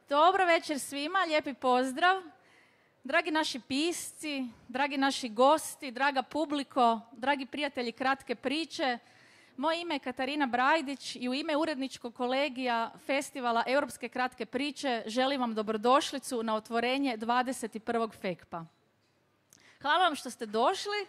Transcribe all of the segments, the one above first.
Dobro večer svima, lijepi pozdrav. Dragi naši pisci, dragi naši gosti, draga publiko, dragi prijatelji kratke priče. Moje ime je Katarina Brajdić i u ime uredničkog kolegija Festivala Europske kratke priče želim vam dobrodošlicu na otvorenje 21. FEKP-a. Hvala vam što ste došli.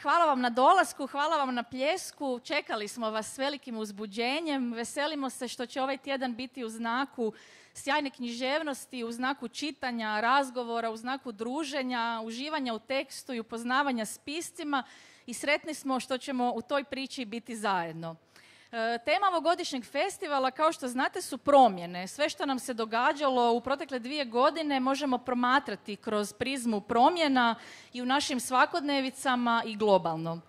Hvala vam na dolasku, hvala vam na pljesku. Čekali smo vas s velikim uzbuđenjem. Veselimo se što će ovaj tjedan biti u znaku sjajne književnosti, u znaku čitanja, razgovora, u znaku druženja, uživanja u tekstu i upoznavanja s piscima i sretni smo što ćemo u toj priči biti zajedno. Tema ovogodišnjeg festivala, kao što znate, su promjene. Sve što nam se događalo u protekle 2 godine možemo promatrati kroz prizmu promjena i u našim svakodnevicama i globalno.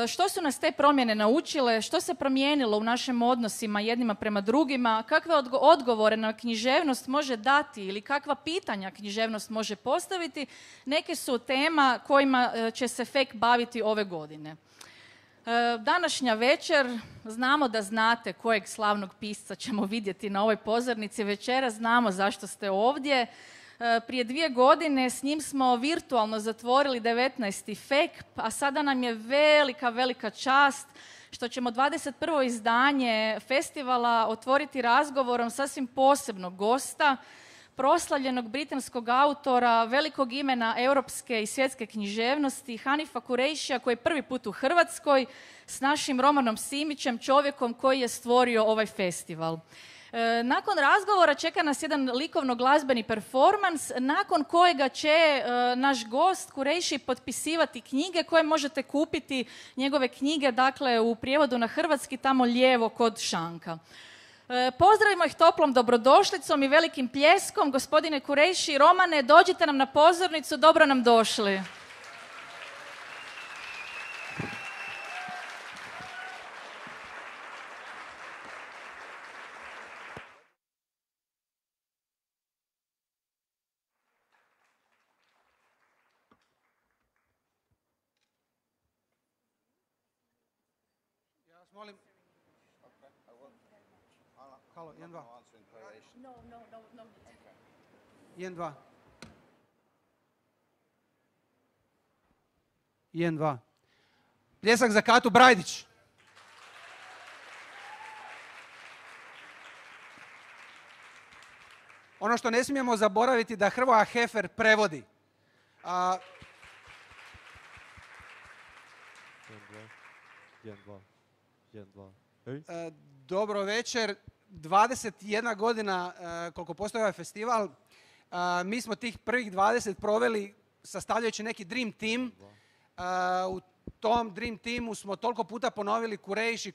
Što su nas te promjene naučile, što se promijenilo u našim odnosima jednima prema drugima, kakve odgovore na književnost može dati ili kakva pitanja književnost može postaviti, neke su tema kojima će se FEK baviti ove godine. Današnja večer, znamo da znate kojeg slavnog pisca ćemo vidjeti na ovoj pozornici večera, znamo zašto ste ovdje. Prije 2 godine s njim smo virtualno zatvorili 19. FEKP, a sada nam je velika čast što ćemo 21. izdanje festivala otvoriti razgovorom sasvim posebnog gosta, proslavljenog britanskog autora, velikog imena europske i svjetske književnosti, Hanifa Kureishija, koji je prvi put u Hrvatskoj, s našim Romanom Simićem, čovjekom koji je stvorio ovaj festival. Nakon razgovora čeka nas jedan likovno-glazbeni performans, nakon kojega će naš gost Kureishi potpisivati knjige koje možete kupiti, njegove knjige, dakle u prijevodu na hrvatski, tamo lijevo kod šanka. Pozdravimo ih toplom dobrodošlicom i velikim pljeskom. Gospodine Kureishi, Romane, dođite nam na pozornicu, dobro nam došli. Ja vas molim. Halo, 1, 2. No. 1, 2. 1, 2. Pljesak za Katu Brajdić. Ono što ne smijemo zaboraviti da Hrvoja Hefer prevodi. Dobro večer. 21 godina koliko postoji ovaj festival, mi smo tih prvih 20 proveli sastavljajući neki dream team. U tom dream teamu smo toliko puta ponovili Kureishi,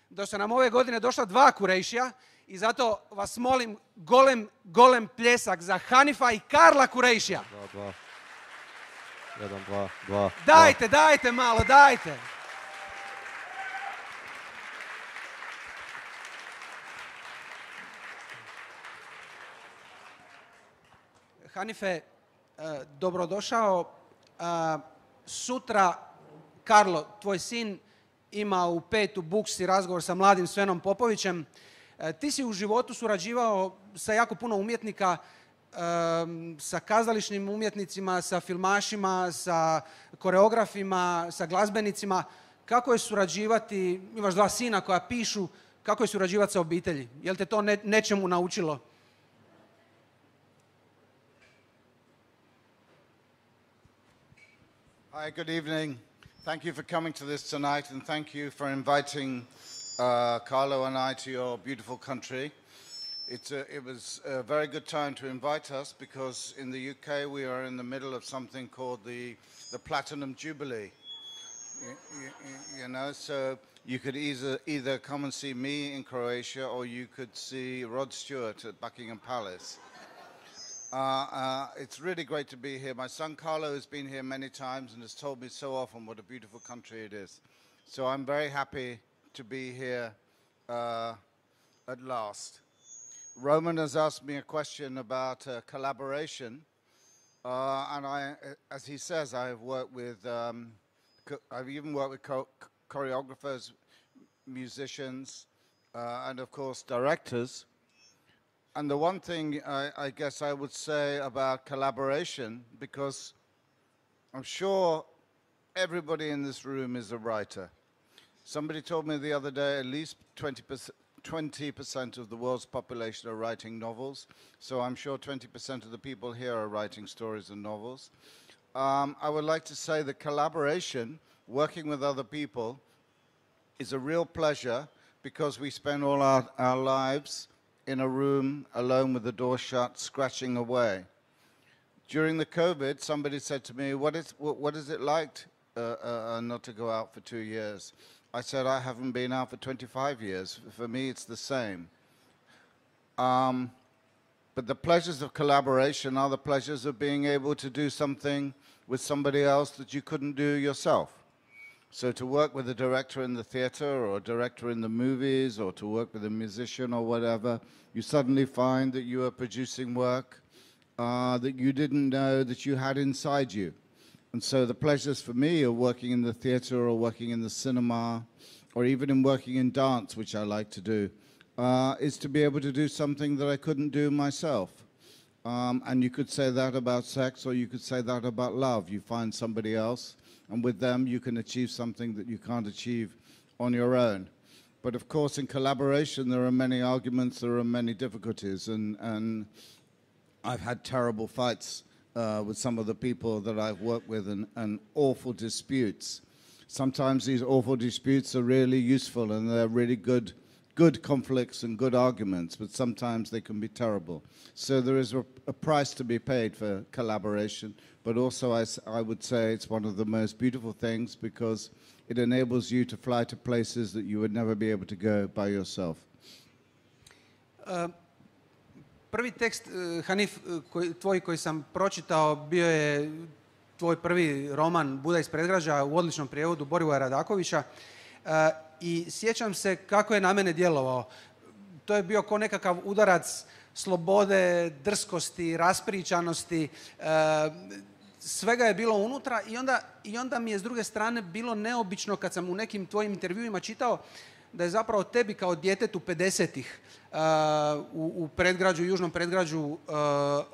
da su nam ove godine došla 2 Kureishija i zato vas molim golem pljesak za Hanifa i Karla Kureishija. 1, 2. Dajte malo, dajte. Hanife, dobrodošao. Sutra Karlo, tvoj sin, ima u 5 u Buksi razgovor sa mladim Svenom Popovićem. Ti si u životu surađivao sa jako puno umjetnika, sa kazališnim umjetnicima, sa filmašima, sa koreografima, sa glazbenicima. Kako je surađivati, imaš 2 sina koja pišu, kako je surađivati sa obitelji? Je li te to nečemu naučilo? Hi, good evening. Thank you for coming to this tonight, and thank you for inviting Carlo and I to your beautiful country. It was a very good time to invite us because in the UK we are in the middle of something called the Platinum Jubilee. You know, so you could either come and see me in Croatia or you could see Rod Stewart at Buckingham Palace. It's really great to be here. My son Carlo has been here many times and has told me so often what a beautiful country it is. So I'm very happy to be here at last. Roman has asked me a question about collaboration, and as he says, I've worked with, I've even worked with choreographers, musicians, and of course directors. And the one thing I guess I would say about collaboration, because I'm sure everybody in this room is a writer. Somebody told me the other day at least 20% of the world's population are writing novels, so I'm sure 20% of the people here are writing stories and novels. I would like to say that collaboration, working with other people, is a real pleasure because we spend all our lives in a room alone with the door shut, scratching away. During the COVID, somebody said to me, what is it like not to go out for 2 years? I said, I haven't been out for 25 years. For me, it's the same. But the pleasures of collaboration are the pleasures of being able to do something with somebody else that you couldn't do yourself. So to work with a director in the theater or a director in the movies or to work with a musician or whatever, you suddenly find that you are producing work that you didn't know that you had inside you. And so the pleasures for me of working in the theater or working in the cinema or even in working in dance, which I like to do, is to be able to do something that I couldn't do myself. And you could say that about sex or you could say that about love. You find somebody else and with them you can achieve something that you can't achieve on your own. But of course in collaboration there are many arguments, there are many difficulties, and I've had terrible fights with some of the people that I've worked with and awful disputes. Sometimes these awful disputes are really useful and they're really good conflicts and good arguments, but sometimes they can be terrible. So there is a price to be paid for collaboration, but also I would say it's one of the most beautiful things because it enables you to fly to places that you would never be able to go by yourself. Prvi tekst, Hanif, tvoj koji sam pročitao bio je tvoj prvi roman Buda iz predgrađa u odličnom prijevodu Borivoja Radakovića i sjećam se kako je na mene djelovao. To je bio kao nekakav udarac slobode, drskosti, raspričanosti, svega je bilo unutra i onda mi je s druge strane bilo neobično kad sam u nekim tvojim intervjuima čitao da je zapravo tebi kao djetetu 50-ih u predgrađu, južnom predgrađu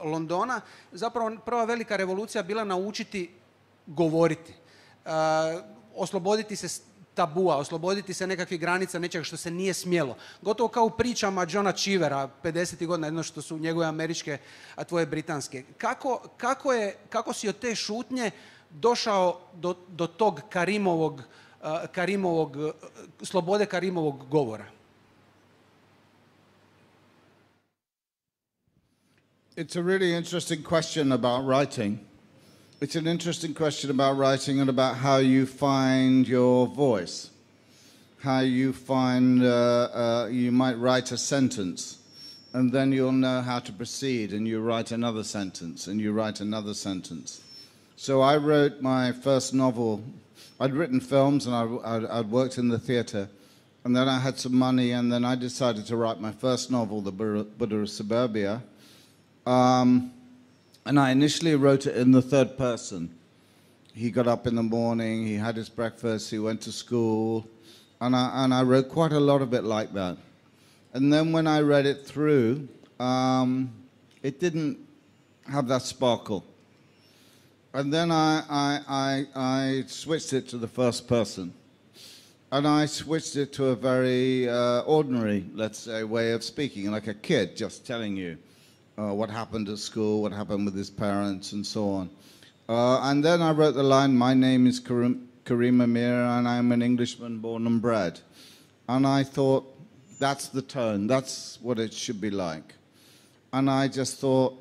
Londona, zapravo prva velika revolucija bila naučiti govoriti. Osloboditi se tabua, osloboditi se nekakvih granica, nečega što se nije smjelo. Gotovo kao u pričama Johna Cheevera, 50. godina, jedno što su njegove američke, a tvoje britanske. Kako si od te šutnje došao do tog slobode Karimovog govora? It's a really interesting question about writing. It's an interesting question about writing and about how you find your voice. How you find, you might write a sentence and then you'll know how to proceed and you write another sentence and you write another sentence. So I wrote my first novel. I'd written films and I'd worked in the theater, and then I had some money and then I decided to write my first novel, The Buddha of Suburbia. And I initially wrote it in the third person. He got up in the morning, he had his breakfast, he went to school, and I wrote quite a lot of it like that. And then when I read it through, it didn't have that sparkle. And then I switched it to the first person. And I switched it to a very ordinary, let's say, way of speaking, like a kid just telling you what happened at school, what happened with his parents, and so on. And then I wrote the line, "My name is Karim Amir, and I'm an Englishman born and bred. And I thought, that's the tone, that's what it should be like. And I just thought,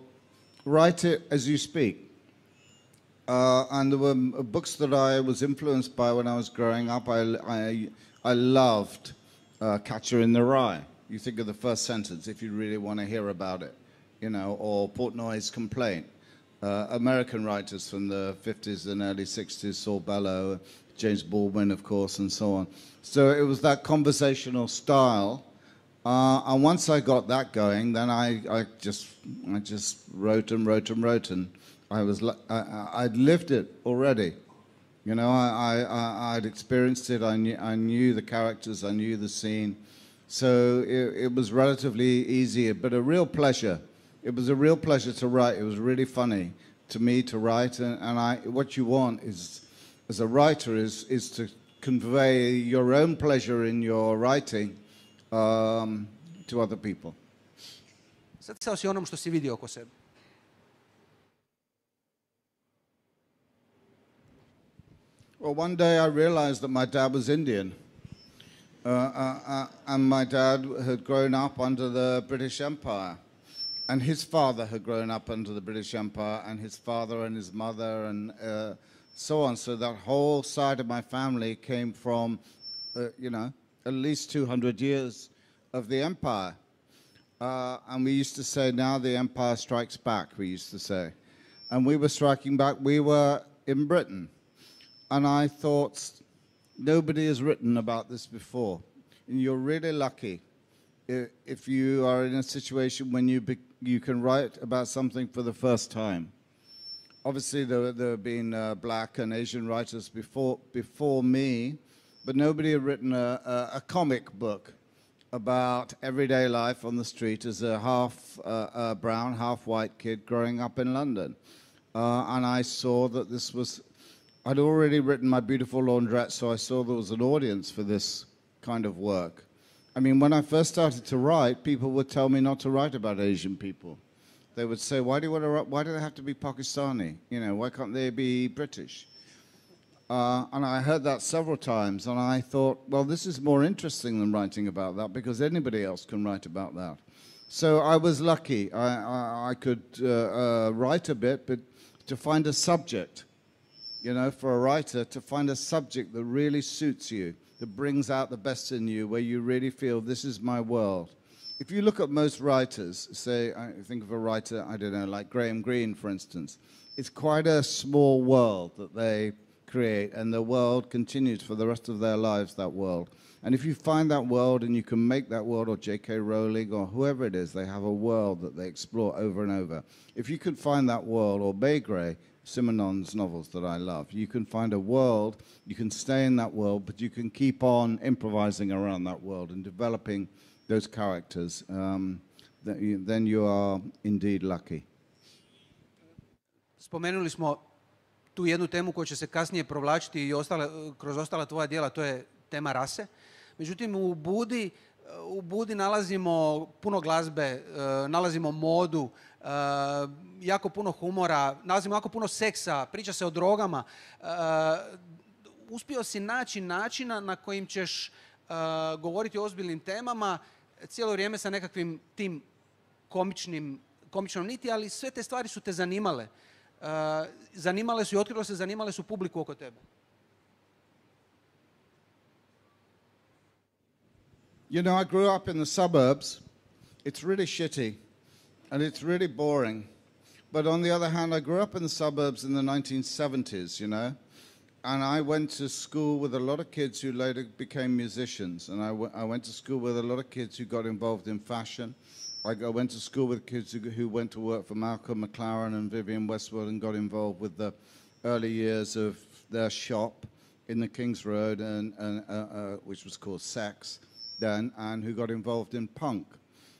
write it as you speak. And there were books that I was influenced by when I was growing up. I loved Catcher in the Rye. You think of the first sentence if you really want to hear about it, you know, or Portnoy's Complaint. American writers from the 50s and early 60s, Saul Bellow, James Baldwin, of course, and so on. So it was that conversational style. And once I got that going, then I just wrote and wrote and wrote, and I'd lived it already. You know, I'd experienced it. I knew the characters. I knew the scene. So it was relatively easy, but a real pleasure. It was a real pleasure to write. It was really funny to me to write. And what you want is, as a writer, is to convey your own pleasure in your writing to other people. Sad si onom što si vidio oko sebe. Well, one day I realized that my dad was Indian. And my dad had grown up under the British Empire. And his father had grown up under the British Empire, and his father and his mother, and so on. So that whole side of my family came from, you know, at least 200 years of the empire. And we used to say, now the empire strikes back, we used to say. And we were striking back. We were in Britain. And I thought, nobody has written about this before. And you're really lucky if you are in a situation when you can write about something for the first time. Obviously, there have been black and Asian writers before me, but nobody had written a comic book about everyday life on the street as a half brown, half white kid growing up in London. And I saw that this was... I'd already written My Beautiful Laundrette, so I saw there was an audience for this kind of work. I mean, when I first started to write, people would tell me not to write about Asian people. They would say, why do they have to be Pakistani? You know, why can't they be British? And I heard that several times, and I thought, well, this is more interesting than writing about that, because anybody else can write about that. So I was lucky. I could write a bit, but to find a subject, you know, for a writer, to find a subject that really suits you, that brings out the best in you, where you really feel, this is my world. If you look at most writers, say, I think of a writer, I don't know, like Graham Greene, for instance, it's quite a small world that they create, and the world continues for the rest of their lives, that world. And if you find that world and you can make that world, or J.K. Rowling, or whoever it is, they have a world that they explore over and over. If you can find that world, or Maigret, Simenon's novels that I love, you can find a world, you can stay in that world, but you can keep on improvising around that world and developing those characters, then you are indeed lucky. Spomenuli smo tu jednu temu koja će se kasnije provlačiti i kroz ostala tvoja djela, to je tema rase. Međutim, u Budi nalazimo puno glazbe, nalazimo modu, jako puno humora, nalazimo jako puno seksa, priča se o drogama. Uspio si naći načina na kojim ćeš govoriti o ozbiljnim temama, cijelo vrijeme sa nekakvim tim komičnom niti, ali sve te stvari su te zanimale. Zanimale su i otkrilo se, zanimale su publiku oko tebe. You know, I grew up in the suburbs. It's really shitty, and it's really boring. But on the other hand, I grew up in the suburbs in the 1970s, you know, and I went to school with a lot of kids who later became musicians, and I went to school with a lot of kids who got involved in fashion. I went to school with kids who went to work for Malcolm McLaren and Vivienne Westwood and got involved with the early years of their shop in the King's Road, which was called Sex then, and who got involved in punk.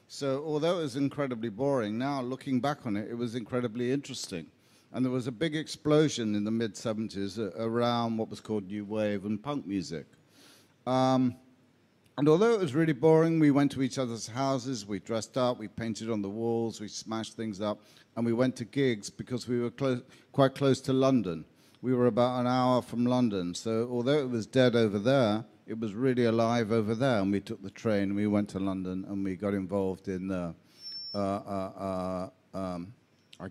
So although it was incredibly boring, now looking back on it, it was incredibly interesting. And there was a big explosion in the mid-70s around what was called new wave and punk music. And although it was really boring, we went to each other's houses, we dressed up, we painted on the walls, we smashed things up, and we went to gigs because we were quite close to London, we were about an hour from London. So although it was dead over there, it was really alive over there. And we took the train, we went to London, and we got involved in I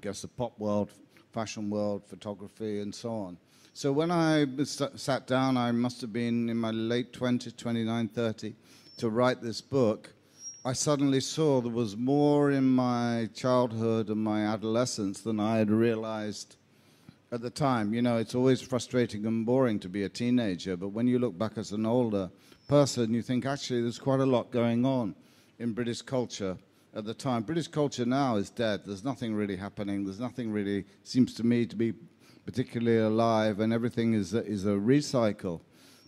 guess the pop world, fashion world, photography, and so on. So when I sat down, I must have been in my late 20s, 29, 30, to write this book, I suddenly saw there was more in my childhood and my adolescence than I had realized at the time. You know, it's always frustrating and boring to be a teenager, but when you look back as an older person, you think, actually, there's quite a lot going on in British culture at the time. British culture now is dead. There's nothing really happening. There's nothing really, seems to me, to be particularly alive, and everything is a recycle.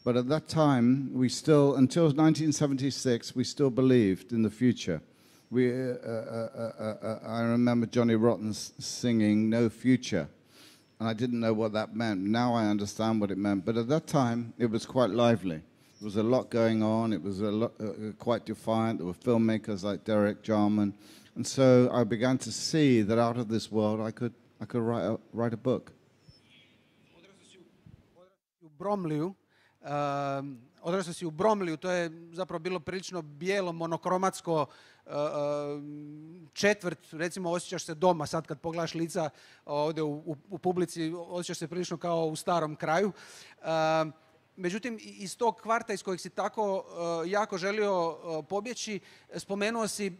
But at that time, we still, until 1976, we still believed in the future. I remember Johnny Rotten singing "No Future," and I didn't know what that meant. Now I understand what it meant. But at that time, it was quite lively. There was a lot going on. It was quite defiant. There were filmmakers like Derek Jarman. And so I began to see that out of this world, I could write a book. Odrastao si u Bromliju, to je zapravo bilo prilično bijelo, monokromatsko, četvrt, recimo osjećaš se doma sad kad pogledaš lica ovdje u publici, osjećaš se prilično kao u starom kraju. Međutim, iz tog kvarta iz kojeg si tako jako želio pobjeći, spomenuo si,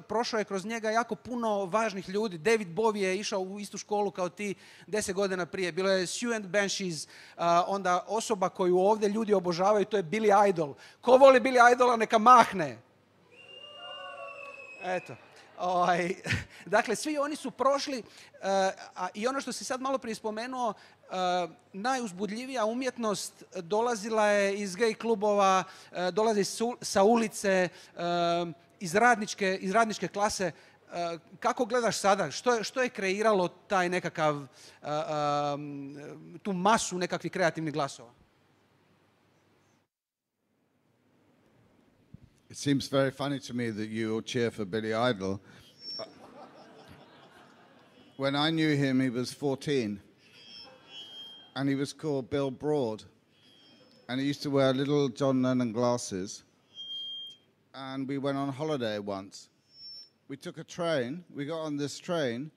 prošao je kroz njega jako puno važnih ljudi. David Bowie je išao u istu školu kao ti 10 godina prije. Bilo je Sue and the Banshees, onda osoba koju ovdje ljudi obožavaju, to je Billy Idol. Ko voli Billy Idola, neka mahne. Eto. Dakle, svi oni su prošli, i ono što si sad malo prije spomenuo, najuzbudljivija umjetnost dolazila je iz gej klubova, dolazi sa ulice, iz radničke klase. Kako gledaš sada? Što je kreiralo taj nekakav, tu masu nekakvih kreativnih glasova? It seems very funny to me that you cheer for Billy Idol. When I knew him, he was 14, and he was called Bill Broad, and he used to wear little John Lennon glasses. And we went on holiday once. We took a train. We got on this train,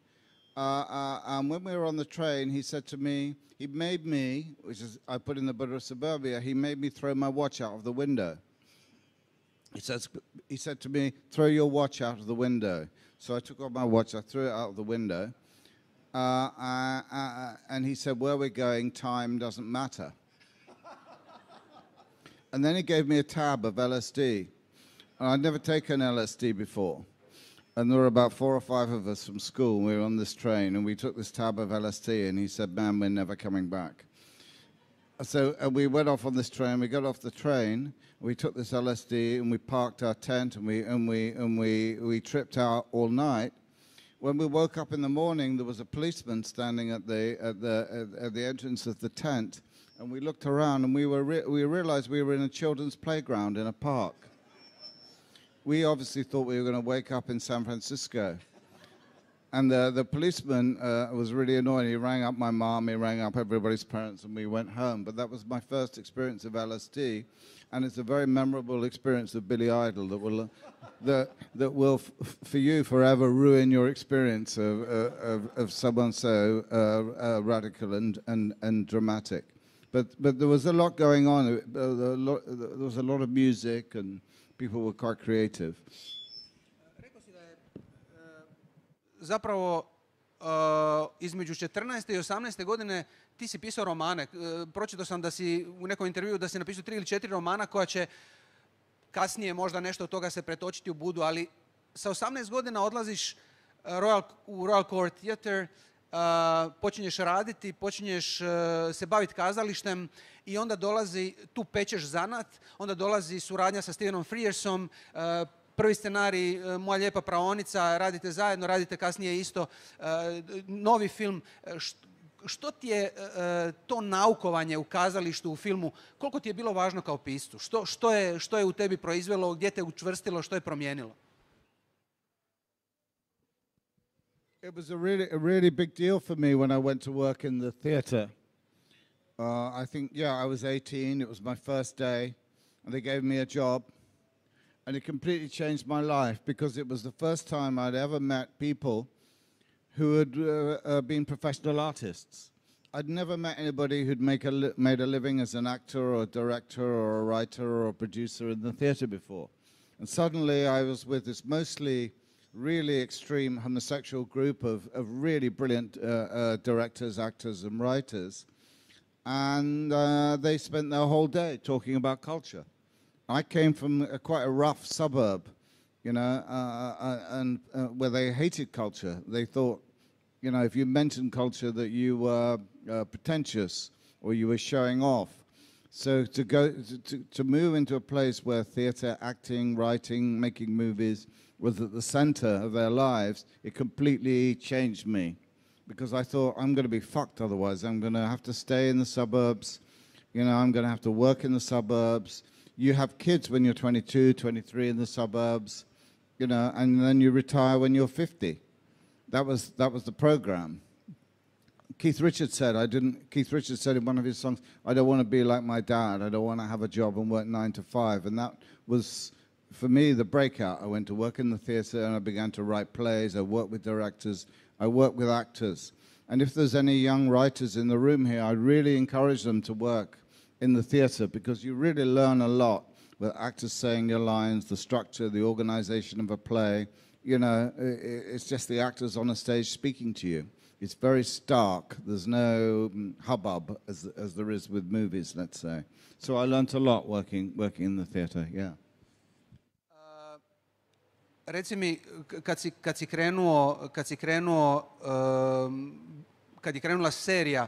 and when we were on the train, he said to me, he made me, which is I put in the Buddha Suburbia, he made me throw my watch out of the window. He said to me, throw your watch out of the window. So I took off my watch, I threw it out of the window, and he said, where we're going, time doesn't matter. And then he gave me a tab of LSD. And I'd never taken LSD before. And there were about 4 or 5 of us from school. We were on this train, and we took this tab of LSD, and he said, man, we're never coming back. So we went off on this train. We got off the train. We took this LSD, and we parked our tent, and we tripped out all night. When we woke up in the morning, there was a policeman standing at the entrance of the tent, and we looked around, and we realized we were in a children's playground in a park. We obviously thought we were going to wake up in San Francisco. And the policeman was really annoying. He rang up my mom, he rang up everybody's parents, and we went home. But that was my first experience of LSD, and it's a very memorable experience of Billy Idol that will for you forever ruin your experience of someone so radical and dramatic. But there was a lot going on. There was a lot of music, and people were quite creative. Rekao si da je zapravo između 14. i 18. godine ti si pisao romane. Pročitao sam da si u nekom intervjuu da si napisao 3 ili 4 romana koja će kasnije možda nešto od toga se pretočiti u Budu, ali sa 18 godina odlaziš u Royal Court Theatre, počinješ raditi, počinješ se baviti kazalištem i onda dolazi, tu pečeš zanat, onda dolazi suradnja sa Stevenom Friersom, prvi scenarij Moja lijepa praonica, radite zajedno, radite kasnije isto novi film. Što ti je to naukovanje u kazalištu, u filmu, koliko ti je bilo važno kao piscu? Što je u tebi proizvelo, gdje te učvrstilo, što je promijenilo? It was a really big deal for me when I went to work in the theatre I think, yeah, I was 18. It was my first day, and they gave me a job, and it completely changed my life because it was the first time I'd ever met people who had been professional artists. I'd never met anybody who'd made a living as an actor or a director or a writer or a producer in the theatre before. And suddenly I was with this mostly really extreme homosexual group of really brilliant directors, actors and writers. And they spent their whole day talking about culture. I came from quite a rough suburb, you know, and where they hated culture. They thought, you know, if you mentioned culture, that you were pretentious or you were showing off. So to move into a place where theatre, acting, writing, making movies was at the center of their lives, it completely changed me. Because I thought, I'm going to be fucked otherwise. I'm going to have to stay in the suburbs. You know, I'm going to have to work in the suburbs. You have kids when you're 22, 23 in the suburbs, you know, and then you retire when you're 50. That was the program. Keith Richards said in one of his songs, I don't want to be like my dad. I don't want to have a job and work 9 to 5. And that was, for me, the breakout. I went to work in the theatre and I began to write plays. I worked with directors. I work with actors. And if there's any young writers in the room here, I really encourage them to work in the theatre because you really learn a lot with actors saying their lines, the structure, the organization of a play. You know, it's just the actors on a stage speaking to you. It's very stark. There's no hubbub as there is with movies, let's say. So I learned a lot working in the theatre, yeah. Reci mi, kad je krenula serija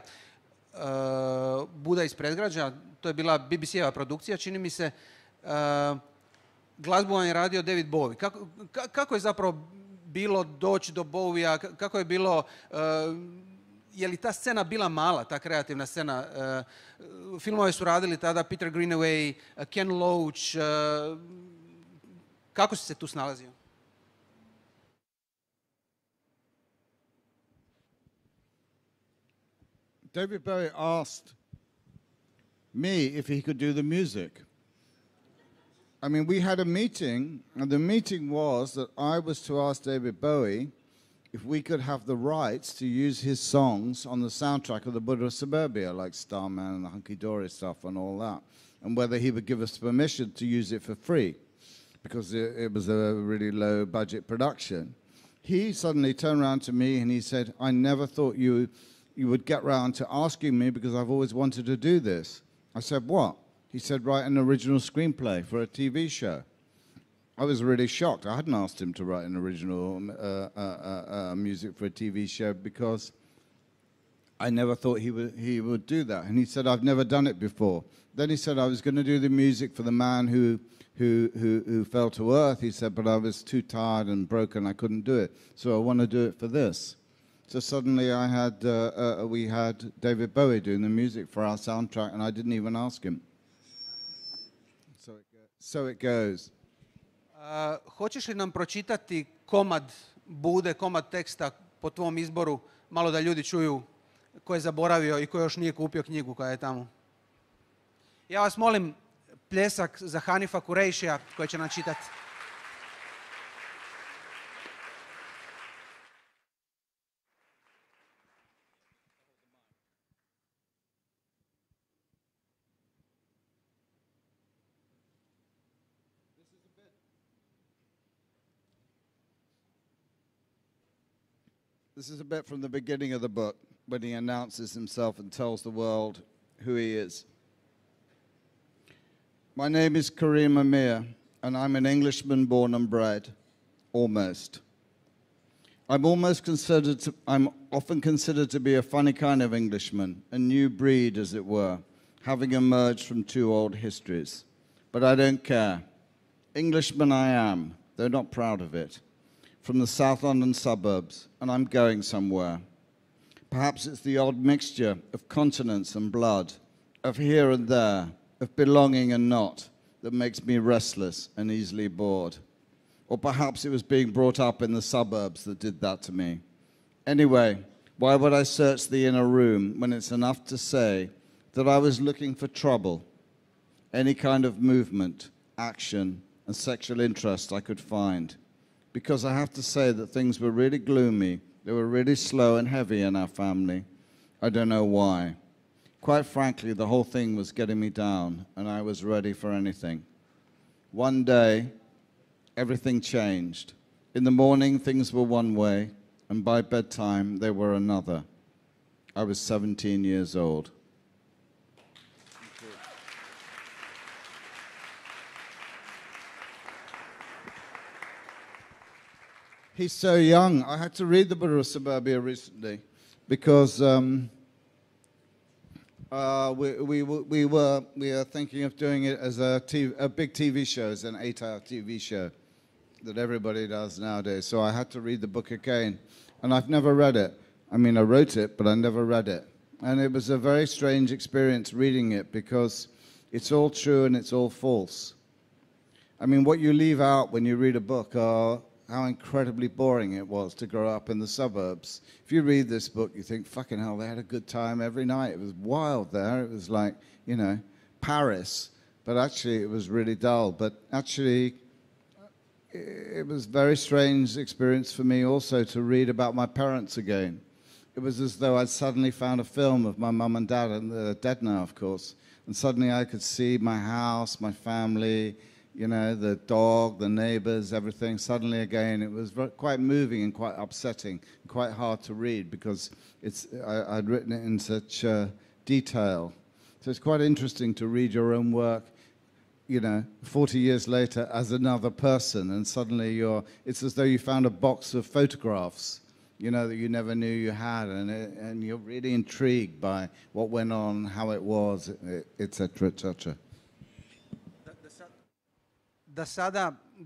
Buda iz predgrađa, to je bila BBC-eva produkcija, čini mi se, glazbu vam je radio David Bowie. Kako je zapravo bilo doći do Bowija, kako je bilo, je li ta scena bila mala, ta kreativna scena? Filmove su radili tada Peter Greenaway, Ken Loach, kako si se tu snalazio? David Bowie asked me if he could do the music. I mean, we had a meeting, and the meeting was that I was to ask David Bowie if we could have the rights to use his songs on the soundtrack of the Buddha of Suburbia, like Starman and the Hunky Dory stuff and all that, and whether he would give us permission to use it for free, because it was a really low-budget production. He suddenly turned around to me and he said, I never thought you would get round to asking me because I've always wanted to do this. I said, what? He said, write an original screenplay for a TV show. I was really shocked. I hadn't asked him to write an original music for a TV show because I never thought he would do that. And he said, I've never done it before. Then he said, I was going to do the music for the man who fell to earth. He said, but I was too tired and broken, I couldn't do it. So I want to do it for this. So suddenly we had David Bowie doing the music for our soundtrack, and I didn't even ask him. So it goes. Hoćeš li nam pročitati komad Bude, komad teksta po tvom izboru, malo da ljudi čuju ko je zaboravio i ko još nije kupio knjigu koja je tamo? Ja vas molim pljesak za Hanifa Kureishija koji će nam čitati. This is a bit from the beginning of the book, when he announces himself and tells the world who he is. My name is Karim Amir, and I'm an Englishman born and bred, almost. I'm often considered to be a funny kind of Englishman, a new breed, as it were, having emerged from two old histories. But I don't care. Englishman I am, though not proud of it. From the South London suburbs, and I'm going somewhere. Perhaps it's the odd mixture of continence and blood, of here and there, of belonging and not, that makes me restless and easily bored. Or perhaps it was being brought up in the suburbs that did that to me. Anyway, why would I search the inner room when it's enough to say that I was looking for trouble, any kind of movement, action, and sexual interest I could find. Because I have to say that things were really gloomy, they were really slow and heavy in our family. I don't know why. Quite frankly, the whole thing was getting me down, and I was ready for anything. One day, everything changed. In the morning, things were one way, and by bedtime, they were another. I was 17 years old. He's so young. I had to read The Buddha of Suburbia recently because we are thinking of doing it as a big TV show, as an 8-hour TV show that everybody does nowadays. So I had to read the book again, and I've never read it. I mean, I wrote it, but I never read it. And it was a very strange experience reading it because it's all true and it's all false. I mean, what you leave out when you read a book are how incredibly boring it was to grow up in the suburbs. If you read this book, you think, fucking hell, they had a good time every night. It was wild there. It was like, you know, Paris. But actually, it was really dull. But actually, it was a very strange experience for me also to read about my parents again. It was as though I'd suddenly found a film of my mum and dad, and they're dead now, of course. And suddenly I could see my house, my family, you know, the dog, the neighbors, everything. Suddenly again, it was quite moving and quite upsetting, quite hard to read because I'd written it in such detail. So it's quite interesting to read your own work, you know, 40 years later as another person, and suddenly it's as though you found a box of photographs, you know, that you never knew you had, and you're really intrigued by what went on, how it was, etc., etc. Da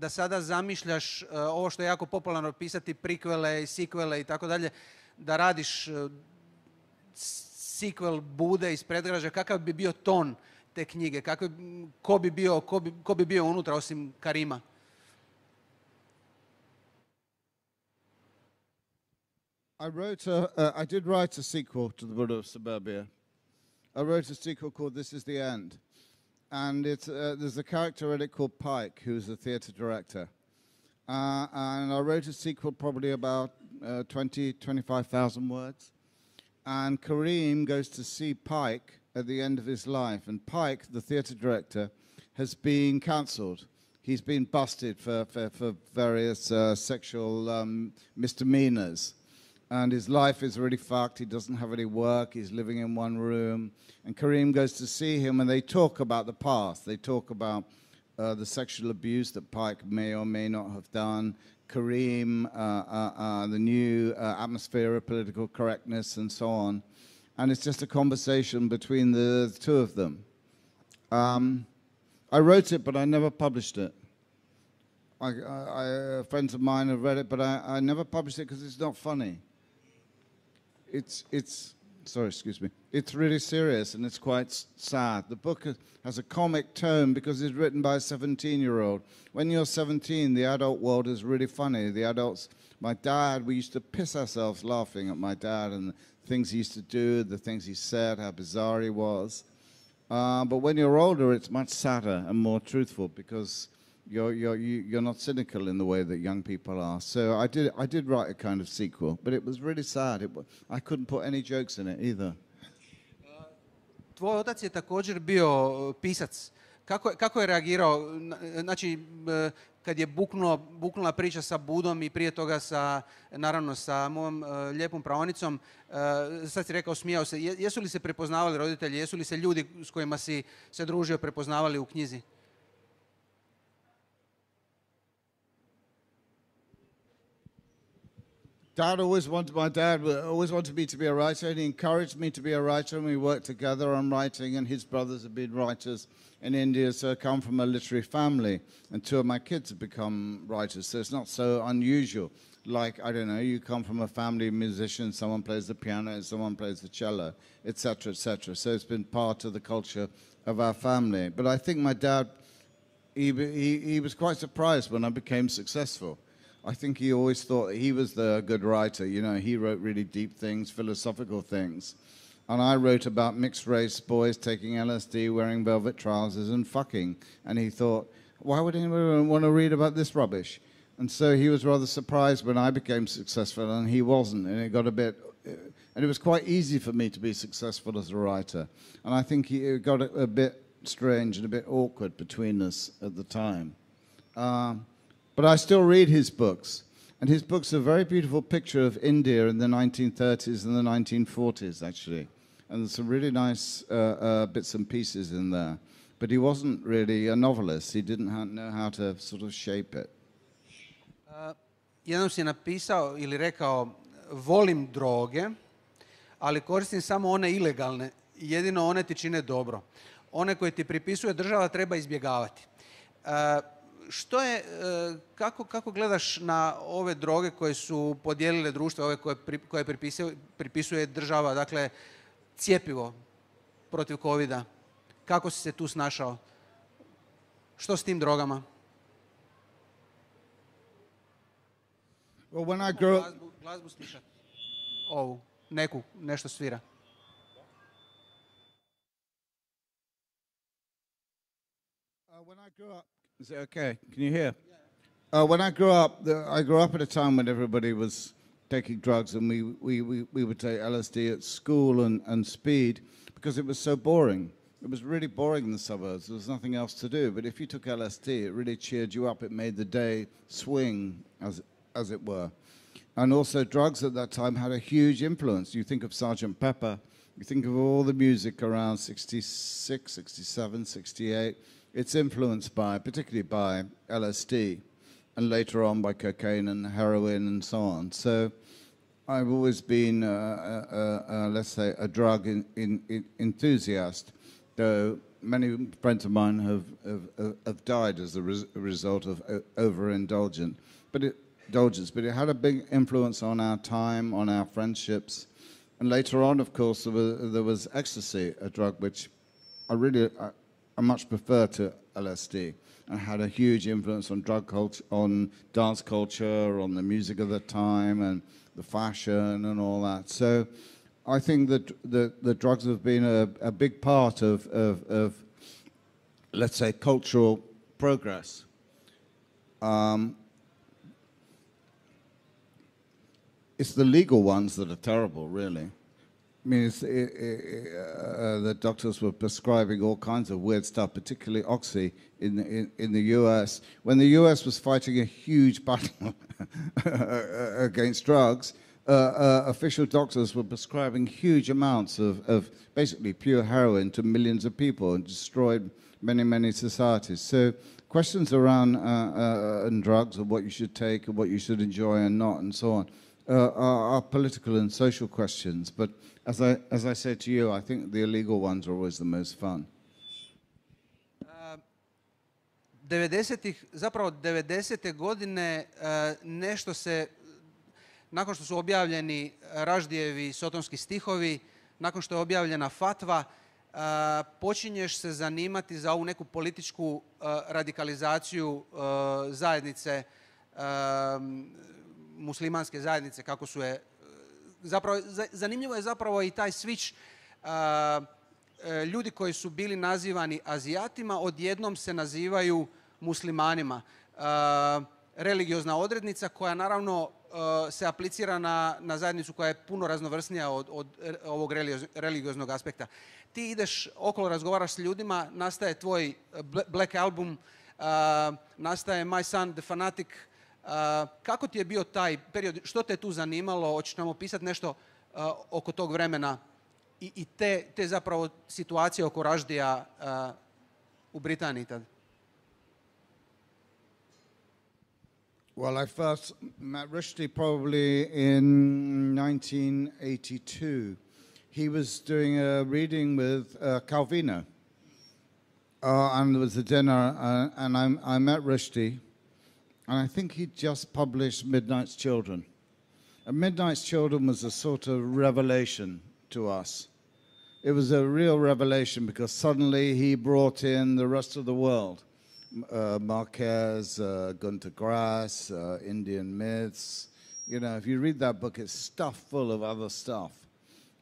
sada zamišljaš ovo što je jako popularno pisati prikvele i sikvele i tako dalje, da radiš sikvel Bude iz predgrađa, kakav bi bio ton te knjige, ko bi bio unutra osim Karima? I did write a sequel to The Buddha of Suburbia. I wrote a sequel called This Is the End. And there's a character in it called Pike, who's a theatre director. And I wrote a sequel probably about 25,000 words. And Kareem goes to see Pike at the end of his life. And Pike, the theatre director, has been cancelled. He's been busted for various sexual misdemeanors. And his life is really fucked. He doesn't have any work. He's living in one room. And Kareem goes to see him, and they talk about the past. They talk about the sexual abuse that Pike may or may not have done, Kareem, the new atmosphere of political correctness, and so on. And it's just a conversation between the two of them. I wrote it, but I never published it. Friends of mine have read it, but I never published it because it's not funny. Sorry, excuse me. It's really serious and it's quite sad. The book has a comic tone because it's written by a 17-year-old. When you're 17, the adult world is really funny. The adults, my dad, we used to piss ourselves laughing at my dad and the things he used to do, the things he said, how bizarre he was. But when you're older, it's much sadder and more truthful because you're not cynical in the way that young people are. So I did write a kind of sequel, but it was really sad. I couldn't put any jokes in it either. Tvoj otac je također bio pisac. Kako je reagirao? Znači, kad je buknula priča sa Budom i prije toga naravno sa mojom lijepom praonicom, sad si rekao, smijao se. Jesu li se prepoznavali roditelji? Jesu li se ljudi s kojima si se družio prepoznavali u knjizi? My dad always wanted me to be a writer, and he encouraged me to be a writer, and we worked together on writing, and his brothers have been writers in India, so I come from a literary family, and two of my kids have become writers, so it's not so unusual. Like, I don't know, you come from a family of musicians, someone plays the piano, and someone plays the cello, etc., etc. So it's been part of the culture of our family. But I think my dad, he was quite surprised when I became successful. I think he always thought he was the good writer. You know, he wrote really deep things, philosophical things. And I wrote about mixed race boys taking LSD, wearing velvet trousers and fucking. And he thought, why would anyone want to read about this rubbish? And so he was rather surprised when I became successful and he wasn't. And it got a bit, and it was quite easy for me to be successful as a writer. And I think it got a bit strange and a bit awkward between us at the time. But I still read his books. And his books are a very beautiful picture of India in the 1930s and the 1940s, actually. And there's some really nice bits and pieces in there. But he wasn't really a novelist. He didn't know how to sort of shape it. Jednom si je napisao ili rekao, volim droge, ali koristim samo one ilegalne. Jedino one ti čine dobro. One koje ti pripisuje država treba izbjegavati. Što je, kako gledaš na ove droge koje su podijelile društvo, ove koje pripisuje država, dakle cjepivo protiv covida? Kako si se tu snašao? Što s tim drogama? Well, when I grew up... Glazbu slušati. Ovu, nešto svira. When I grew up... Is it okay? Can you hear? When I grew up, I grew up at a time when everybody was taking drugs, and we would take LSD at school and speed because it was so boring. It was really boring in the suburbs. There was nothing else to do. But if you took LSD, it really cheered you up. It made the day swing, as it were. And also drugs at that time had a huge influence. You think of Sgt. Pepper, you think of all the music around 66, 67, 68. It's influenced particularly by LSD, and later on by cocaine and heroin and so on. So I've always been, let's say, a drug enthusiast, though many friends of mine have died as a result of overindulgence. But it had a big influence on our time, on our friendships. And later on, of course, there was ecstasy, a drug which I much prefer to LSD, and had a huge influence on drug culture, on dance culture, on the music of the time, and the fashion and all that. So I think that the drugs have been a big part of, let's say, cultural progress. It's the legal ones that are terrible, really. I mean, the doctors were prescribing all kinds of weird stuff, particularly oxy in the US. When the US was fighting a huge battle against drugs, official doctors were prescribing huge amounts of basically pure heroin to millions of people and destroyed many, many societies. So questions around drugs and what you should take and what you should enjoy and not and so on are political and social questions. But as I said to you, I think the illegal ones are always the most fun. 90. godine nešto se, nakon što su objavljeni Raždijevi sotonski stihovi, nakon što je objavljena fatva, počinješ se zanimati za ovu neku političku radikalizaciju zajednice, muslimanske zajednice, kako su je... Zapravo, zanimljivo je zapravo i taj switch. Ljudi koji su bili nazivani Azijatima odjednom se nazivaju muslimanima. Religiozna odrednica koja naravno se aplicira na zajednicu koja je puno raznovrsnija od ovog religioznog aspekta. Ti ideš okolo, razgovaraš s ljudima, nastaje tvoj Black Album, nastaje My Son the Fanatic. Kako ti je bio taj period? Što te je tu zanimalo? Hoćeš nam opisati nešto oko tog vremena i te zapravo situacije oko Raždija u Britaniji tad? Well, I first met Rushdie probably in 1982. He was doing a reading with Calvino. And there was a dinner, and I met Rushdie, and I think he'd just published Midnight's Children. And Midnight's Children was a sort of revelation to us. It was a real revelation because suddenly he brought in the rest of the world. Marquez, Gunter Grass, Indian myths. You know, if you read that book, it's stuffed full of other stuff.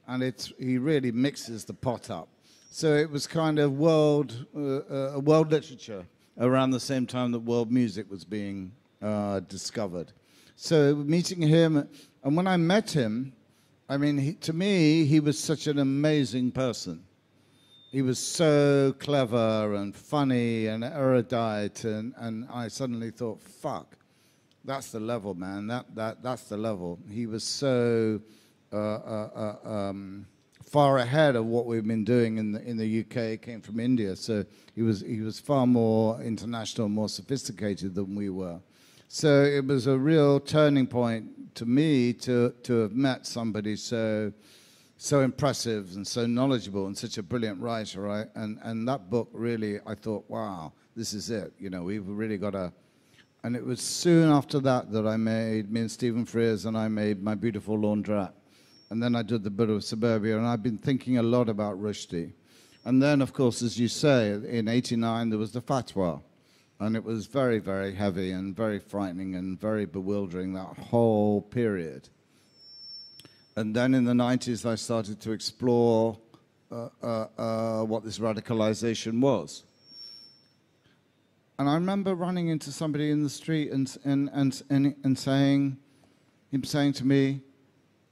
and he really mixes the pot up. So it was kind of world literature around the same time that world music was being discovered. So meeting him, and when I met him, I mean, to me, he was such an amazing person. He was so clever and funny and erudite, and I suddenly thought, fuck, that's the level, man. That's the level. He was so far ahead of what we've been doing in the UK. He came from India, so he was far more international, more sophisticated than we were. So it was a real turning point to me to have met somebody so impressive and so knowledgeable and such a brilliant writer, right? And that book really, I thought, wow, this is it. You know, we've really got to. And it was soon after that me and Stephen Frears and I made My Beautiful Laundrette. And then I did the bit of Suburbia, and I've been thinking a lot about Rushdie. And then, of course, as you say, in '89 there was the fatwa. And it was very, very heavy and very frightening and very bewildering, that whole period. And then in the 90s, I started to explore what this radicalization was. And I remember running into somebody in the street and saying to me,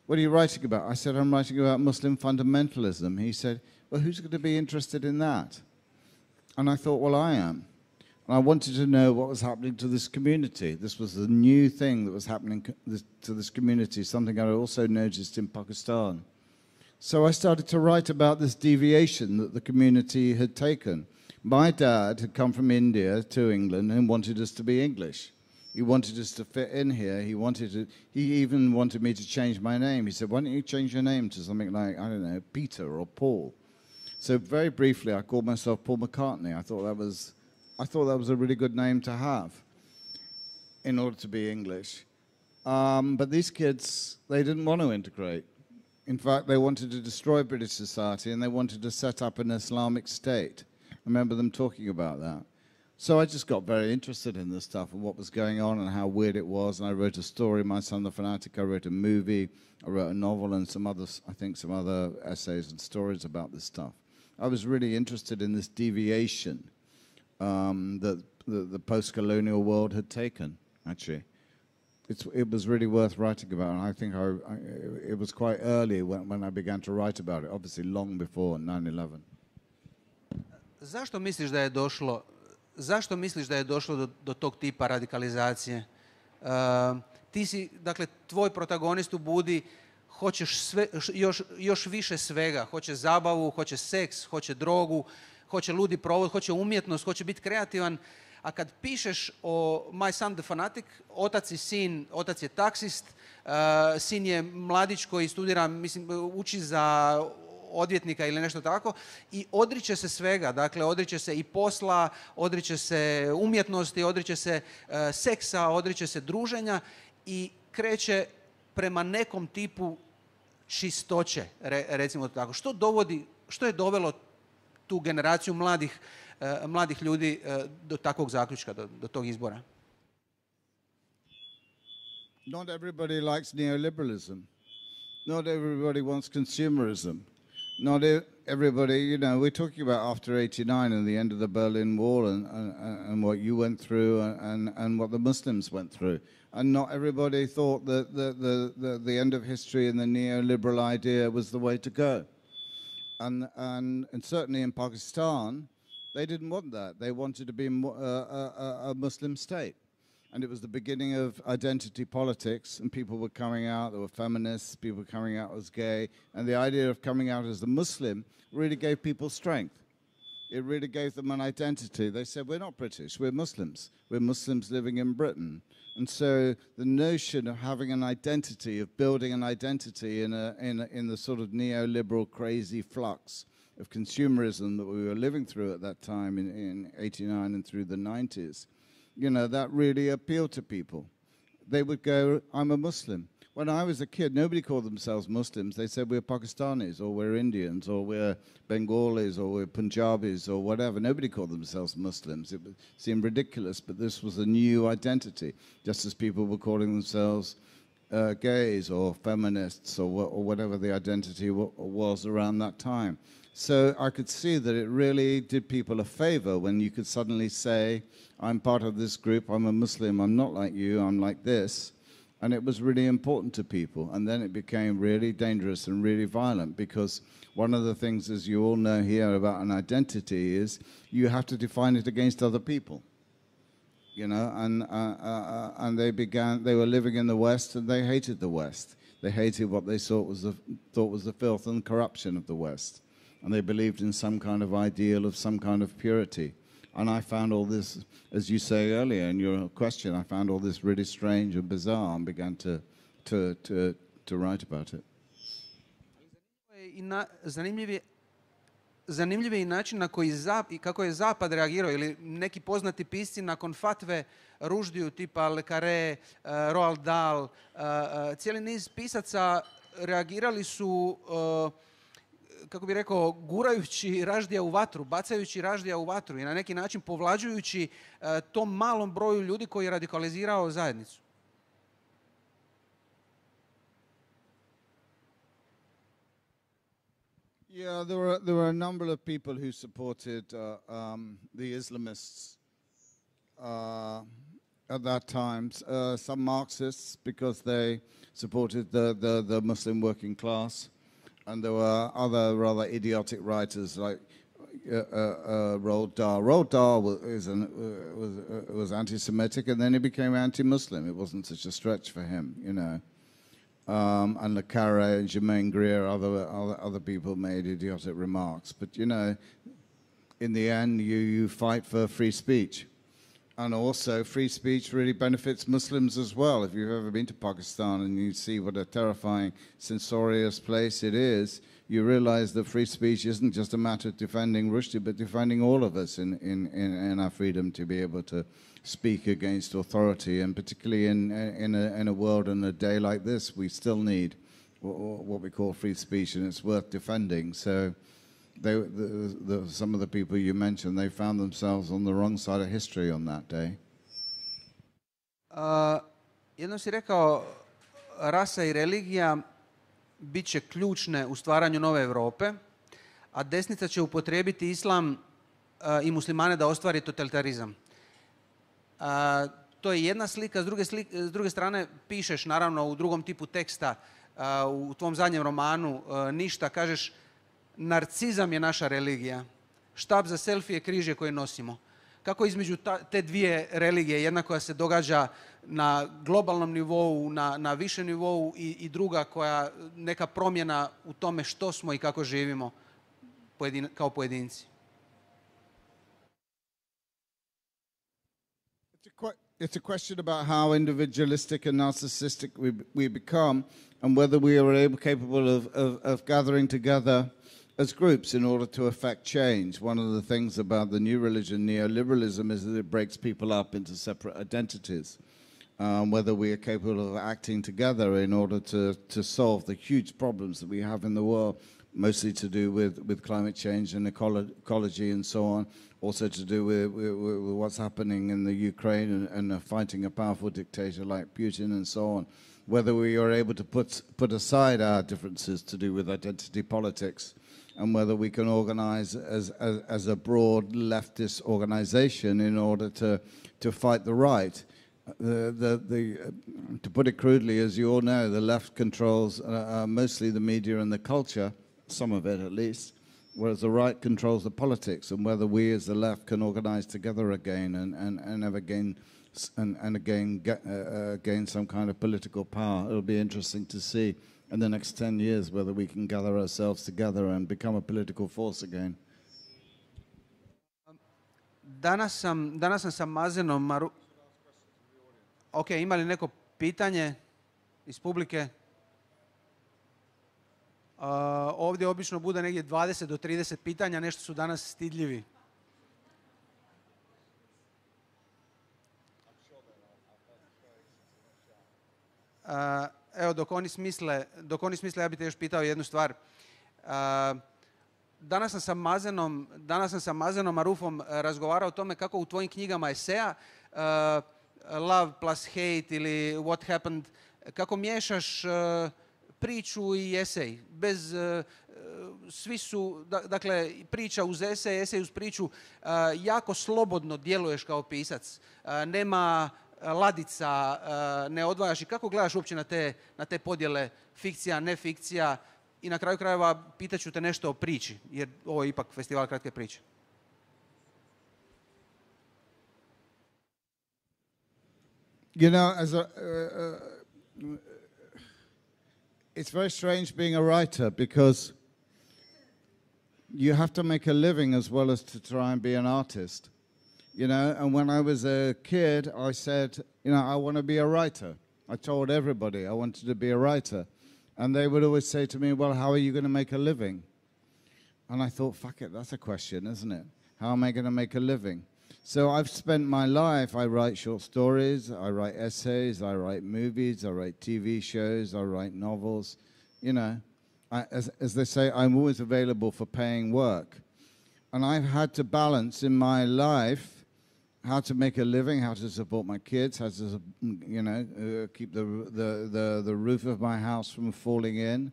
"What are you writing about?" I said, "I'm writing about Muslim fundamentalism." He said, "Well, who's going to be interested in that?" And I thought, well, I am. And I wanted to know what was happening to this community. This was a new thing that was happening to this community, something I also noticed in Pakistan. So I started to write about this deviation that the community had taken. My dad had come from India to England and wanted us to be English. He wanted us to fit in here. He even wanted me to change my name. He said, "Why don't you change your name to something like, I don't know, Peter or Paul?" So very briefly, I called myself Paul McCartney. I thought that was a really good name to have in order to be English. But these kids, they didn't want to integrate. In fact, they wanted to destroy British society, and they wanted to set up an Islamic state. I remember them talking about that. So I just got very interested in this stuff and what was going on and how weird it was. And I wrote a story, My Son the Fanatic. I wrote a movie. I wrote a novel and some other essays and stories about this stuff. I was really interested in this deviation that the post-colonial world had taken, actually. It was really worth writing about, and I think it was quite early when I began to write about it, obviously long before 9/11. Zašto misliš da je došlo do tog tipa radikalizacije? Ti si, dakle, tvoj protagonist u Budi, hoćeš još više svega. Hoće zabavu, hoće seks, hoće drogu, hoće ludi provod, hoće umjetnost, hoće biti kreativan. A kad pišeš o My Son the Fanatic, otac i sin, otac je taksist, sin je mladić koji studira, mislim, uči za odvjetnika ili nešto tako, i odriče se svega, dakle odriče se i posla, odriče se umjetnosti, odriče se seksa, odriče se druženja i kreće prema nekom tipu čistoće, recimo tako. Što je dovelo tu generaciju mladih ljudi do takvog zaključka, do tog izbora? Not everybody likes neoliberalism. Not everybody wants consumerism. Not everybody, you know, we're talking about after '89 and the end of the Berlin Wall and what you went through and what the Muslims went through. And not everybody thought that the end of history and the neoliberal idea was the way to go. And certainly in Pakistan, they didn't want that. They wanted to be a Muslim state. And it was the beginning of identity politics, and people were coming out, there were feminists, people were coming out as gay, and the idea of coming out as a Muslim really gave people strength. It really gave them an identity. They said, we're not British, we're Muslims. We're Muslims living in Britain. And so the notion of having an identity, of building an identity in the sort of neoliberal crazy flux of consumerism that we were living through at that time in '89 and through the 90s, you know, that really appealed to people. They would go, I'm a Muslim. When I was a kid, nobody called themselves Muslims. They said we're Pakistanis, or we're Indians, or we're Bengalis, or we're Punjabis, or whatever. Nobody called themselves Muslims. It seemed ridiculous, but this was a new identity, just as people were calling themselves gays or feminists or whatever the identity was around that time. So I could see that it really did people a favor when you could suddenly say, I'm part of this group, I'm a Muslim, I'm not like you, I'm like this. And it was really important to people. And then it became really dangerous and really violent, because one of the things, as you all know here, about an identity is you have to define it against other people. You know, and they were living in the West, and they hated the West. They hated what they thought was the filth and corruption of the West. And they believed in some kind of ideal of some kind of purity. And I found all this, as you say earlier in your question, I found all this really strange and bizarre, and began to write about it. Zanimljiv je i način na koji kako je Zapad reagirao, ili neki poznati pisci nakon fatve Ruždiju tipa Le Carré, Roald Dahl, cijeli niz pisaca reagirali su, kako bi rekao, gurajući Raždija u vatru, bacajući Raždija u vatru i na neki način povlađujući tom malom broju ljudi koji je radikalizirao zajednicu. Yeah, there were a number of people who supported the Islamists at that time. Some Marxists, because they supported the Muslim working class, and there were other rather idiotic writers like Roald Dahl. Roald Dahl was anti-Semitic, and then he became anti-Muslim. It wasn't such a stretch for him, you know. And Le Carré and Germaine Greer, other people made idiotic remarks. But, you know, in the end, you fight for free speech. And also, free speech really benefits Muslims as well. If you've ever been to Pakistan and you see what a terrifying, censorious place it is, you realize that free speech isn't just a matter of defending Rushdie, but defending all of us in our freedom to be able to speak against authority. And particularly in a world and a day like this, we still need what we call free speech, and it's worth defending. So some of the people you mentioned, they found themselves on the wrong side of history on that day. Jednom si rekao, rasa i religija bit će ključne u stvaranju nove Europe, a desnica će upotrijebiti islam i muslimane da ostvari totalitarizam. To je jedna slika. S druge strane, pišeš naravno u drugom tipu teksta, u tvom zadnjem romanu Ništa, kažeš narcizam je naša religija, štab za selfije, križje koje nosimo. Kako između te dvije religije, jedna koja se događa na globalnom nivou, na višem nivou, i druga koja neka promjena u tome što smo i kako živimo kao pojedinci? It's a question about how individualistic and narcissistic we become, and whether we are capable of gathering together as groups in order to affect change. One of the things about the new religion, neoliberalism, is that it breaks people up into separate identities. Whether we are capable of acting together in order to solve the huge problems that we have in the world, mostly to do with climate change and ecology and so on, also to do with what's happening in the Ukraine and fighting a powerful dictator like Putin and so on. Whether we are able to put aside our differences to do with identity politics, and whether we can organize as a broad leftist organization in order to fight the right. To put it crudely, as you all know, the left controls mostly the media and the culture, some of it at least, whereas the right controls the politics, and whether we as the left can organize together again and ever gain gain some kind of political power. It'll be interesting to see in the next 10 years whether we can gather ourselves together and become a political force again. Danas sam sa Mazenom Ok, ima li neko pitanje iz publike? Ovdje obično bude negdje 20 do 30 pitanja, nešto su danas stidljivi. Evo, dok oni smisle, ja bih te još pitao jednu stvar. Danas sam sa Mazenom Marufom razgovarao o tome kako u tvojim knjigama eseja Love plus Hate ili What Happened kako miješaš priču i esej. Bez, svi su, dakle, priča uz esej, esej uz priču, jako slobodno djeluješ kao pisac. Nema ladica, ne odvajaš. I kako gledaš uopće na te podjele fikcija, ne fikcija? I na kraju krajeva pitaću te nešto o priči, jer ovo je ipak festival kratke priče. You know, it's very strange being a writer because you have to make a living as well as to try and be an artist. You know, and when I was a kid, I said, you know, I want to be a writer. I told everybody I wanted to be a writer. And they would always say to me, well, how are you going to make a living? And I thought, fuck it, that's a question, isn't it? How am I going to make a living? So I've spent my life, I write short stories, I write essays, I write movies, I write TV shows, I write novels. You know, as they say, I'm always available for paying work. And I've had to balance in my life how to make a living, how to support my kids, how to, you know, keep the roof of my house from falling in.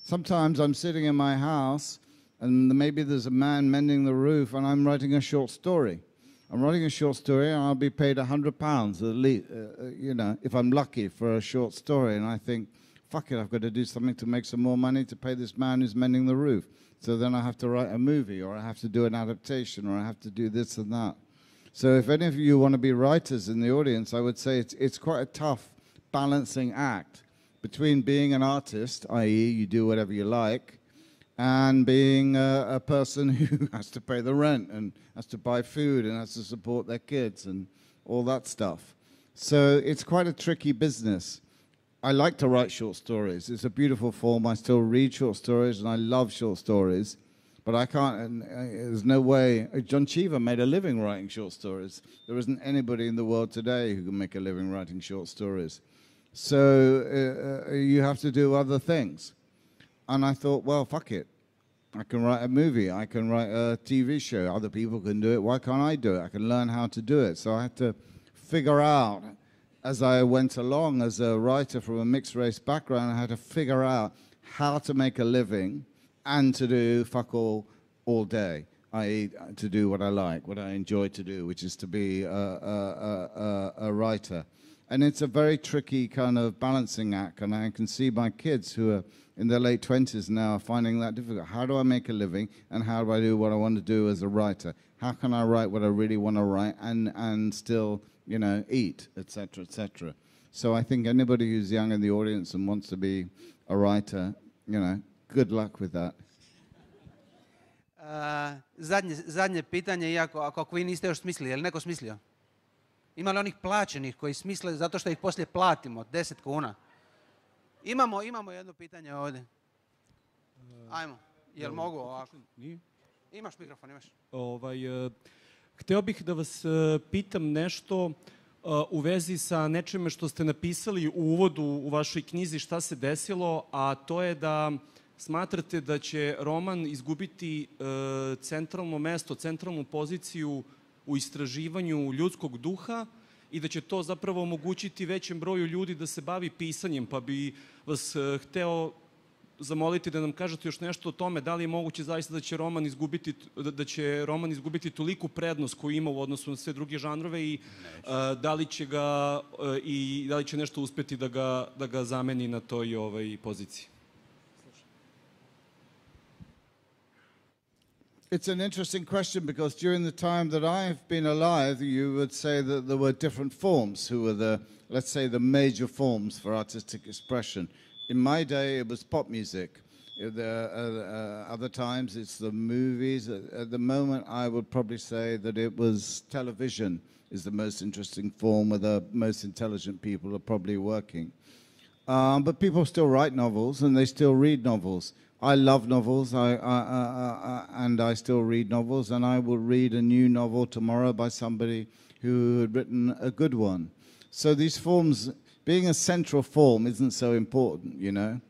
Sometimes I'm sitting in my house and maybe there's a man mending the roof and I'm writing a short story. I'm writing a short story and I'll be paid £100 at least, you know, if I'm lucky for a short story. And I think, fuck it, I've got to do something to make some more money to pay this man who's mending the roof. So then I have to write a movie or I have to do an adaptation or I have to do this and that. So if any of you want to be writers in the audience, I would say it's quite a tough balancing act between being an artist, i.e. you do whatever you like, and being a person who has to pay the rent and has to buy food and has to support their kids and all that stuff. So it's quite a tricky business. I like to write short stories. It's a beautiful form. I still read short stories and I love short stories. But I can't, there's no way. John Cheever made a living writing short stories. There isn't anybody in the world today who can make a living writing short stories. So you have to do other things. And I thought, well, fuck it. I can write a movie. I can write a TV show. Other people can do it. Why can't I do it? I can learn how to do it. So I had to figure out, as I went along as a writer from a mixed race background, I had to figure out how to make a living and to do fuck all day, i.e. to do what I like, what I enjoy to do, which is to be a writer. And it's a very tricky kind of balancing act, and I can see my kids who are in their late 20s now are finding that difficult. How do I make a living, and how do I do what I want to do as a writer? How can I write what I really want to write and still, you know, eat, etc., etc. So I think anybody who's young in the audience and wants to be a writer, you know, good luck with that. Zadnje pitanje, iako ako vi niste još smislili, je li neko smislio? Ima li onih plaćenih koji smisle zato što ih poslije platimo, 10 kuna? Imamo jedno pitanje ovdje. Ajmo, jel mogu ovako? Nije. Imaš mikrofon, imaš. Hteo bih da vas pitam nešto u vezi sa nečime što ste napisali u uvodu u vašoj knjizi Šta se desilo, a to je da smatrate da će roman izgubiti centralno mesto, centralnu poziciju u istraživanju ljudskog duha i da će to zapravo omogućiti većem broju ljudi da se bavi pisanjem, pa bi vas hteo zamoliti da nam kažete još nešto o tome, da li je moguće zaista da će roman izgubiti toliku prednost koju ima u odnosu na sve druge žanrove i da li će nešto uspeti da ga zameni na toj poziciji. It's an interesting question because during the time that I've been alive, you would say that there were different forms who were let's say, the major forms for artistic expression. In my day, it was pop music. Other times, it's the movies. At the moment, I would probably say that it was television is the most interesting form where the most intelligent people are probably working. But people still write novels and they still read novels. I love novels, and I still read novels, and I will read a new novel tomorrow by somebody who had written a good one. So these forms, being a central form isn't so important, you know.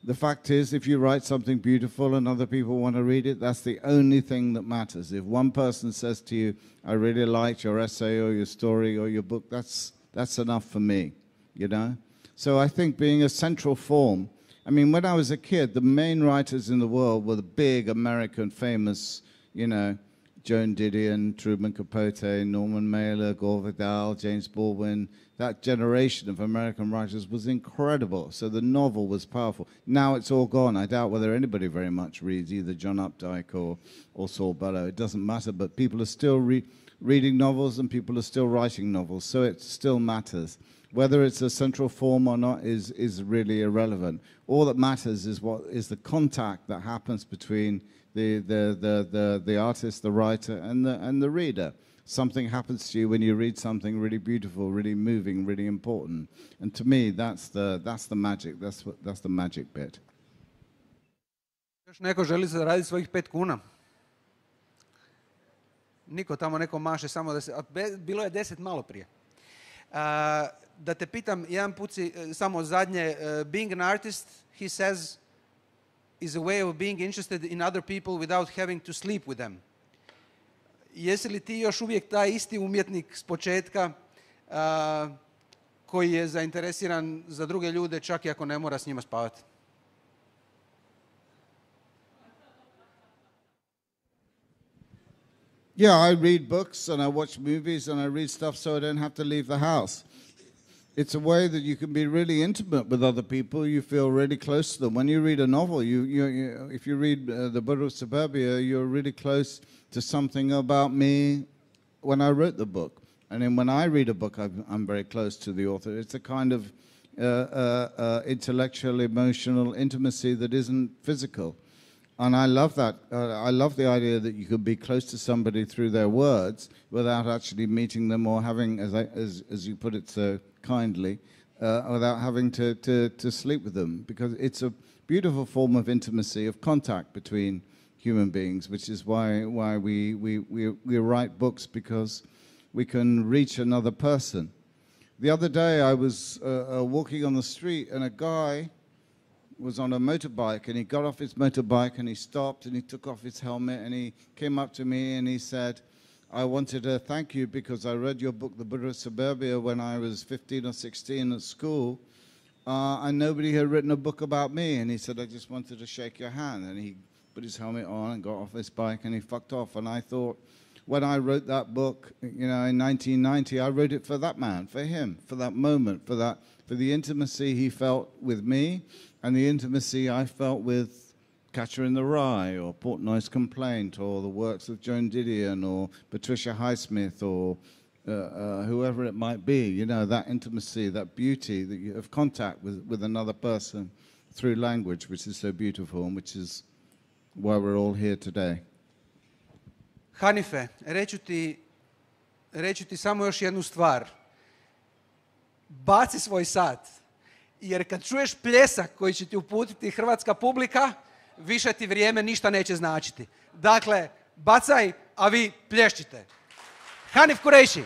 The fact is, if you write something beautiful and other people want to read it, that's the only thing that matters. If one person says to you, I really liked your essay or your story or your book, that's enough for me, you know. So I think being a central form, I mean, when I was a kid, the main writers in the world were the big American famous, you know, Joan Didion, Truman Capote, Norman Mailer, Gore Vidal, James Baldwin. That generation of American writers was incredible. So the novel was powerful. Now it's all gone. I doubt whether anybody very much reads either John Updike or Saul Bellow. It doesn't matter, but people are still reading novels and people are still writing novels. So it still matters. Whether it's a central form or not is really irrelevant. All that matters is what is the contact that happens between the artist, the writer, and the reader. Something happens to you when you read something really beautiful, really moving, really important. And to me, that's the magic. That's the magic bit. Još neko želi zaraditi svojih 5 kuna? Niko tamo, neko maše samo da se... Bilo je 10 malo prije. Da te pitam, jedan put si, samo zadnje, being an artist, he says, is a way of being interested in other people without having to sleep with them. Jesi li ti još uvijek taj isti umjetnik s početka koji je zainteresiran za druge ljude čak i ako ne mora s njima spavati? Yeah, I read books and I watch movies and I read stuff so I don't have to leave the house. It's a way that you can be really intimate with other people. You feel really close to them. When you read a novel, if you read The Buddha of Suburbia, you're really close to something about me when I wrote the book. And then when I read a book, I'm very close to the author. It's a kind of intellectual, emotional intimacy that isn't physical. And I love that. I love the idea that you could be close to somebody through their words without actually meeting them or having, as you put it so kindly, without having to sleep with them. Because it's a beautiful form of intimacy, of contact between human beings, which is why we write books, because we can reach another person. The other day I was walking on the street and a guy was on a motorbike, and he got off his motorbike and he stopped and he took off his helmet and he came up to me and he said, I wanted to thank you because I read your book, The Buddha of Suburbia, when I was 15 or 16 at school, and nobody had written a book about me. And he said, I just wanted to shake your hand. And he put his helmet on and got off his bike and he fucked off. And I thought, when I wrote that book, you know, in 1990, I wrote it for that man, for him, for that moment, for the intimacy he felt with me and the intimacy I felt with Catcher in the Rye or Portnoy's Complaint or the works of Joan Didion or Patricia Highsmith or whoever it might be. You know, that intimacy, that beauty that you have contact with another person through language, which is so beautiful and which is why we're all here today. Hanife, reću ti samo još jednu stvar. Baci svoj sat, jer kad čuješ pljesak koji će ti uputiti hrvatska publika, više ti vrijeme ništa neće značiti. Dakle, bacaj, a vi plješćite. Hanif Kureishi.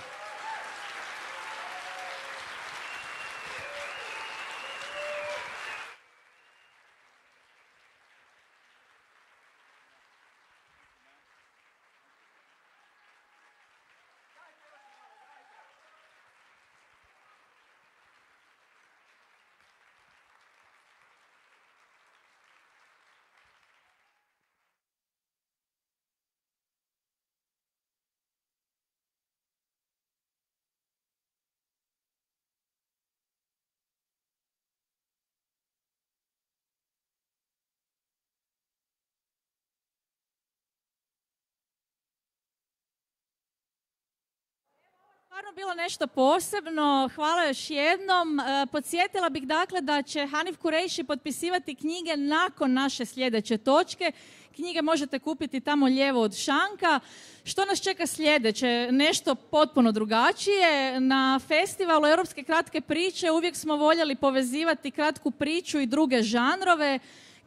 Stvarno bilo nešto posebno, hvala još jednom. Podsjetila bih dakle da će Hanif Kureishi potpisivati knjige nakon naše sljedeće točke. Knjige možete kupiti tamo lijevo od šanka. Što nas čeka sljedeće? Nešto potpuno drugačije. Na festivalu Europske kratke priče uvijek smo voljeli povezivati kratku priču i druge žanrove,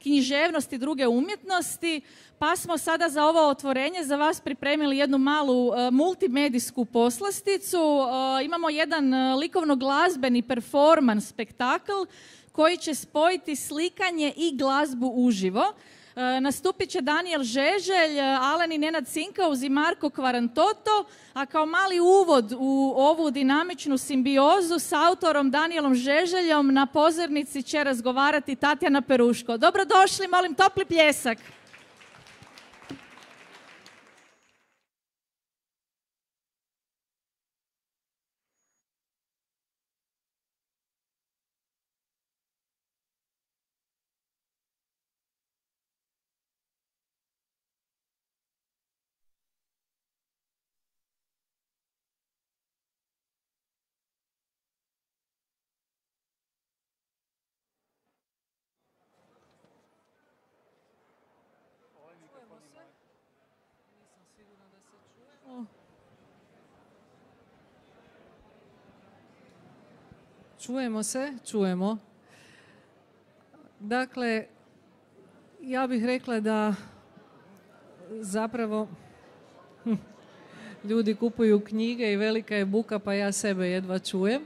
književnost i druge umjetnosti, pa smo sada za ovo otvorenje za vas pripremili jednu malu multimedijsku poslasticu. Imamo jedan likovno-glazbeni performans spektakl koji će spojiti slikanje i glazbu uživo. Nastupit će Danijel Žeželj, Alen i Nenad Cinkauz i Marko Kvarantoto, a kao mali uvod u ovu dinamičnu simbiozu s autorom Danijelom Žeželjom na pozornici će razgovarati Tatjana Peruško. Dobrodošli, molim topli pljesak. Čujemo se? Čujemo. Dakle, ja bih rekla da zapravo ljudi kupuju knjige i velika je buka, pa ja sebe jedva čujem.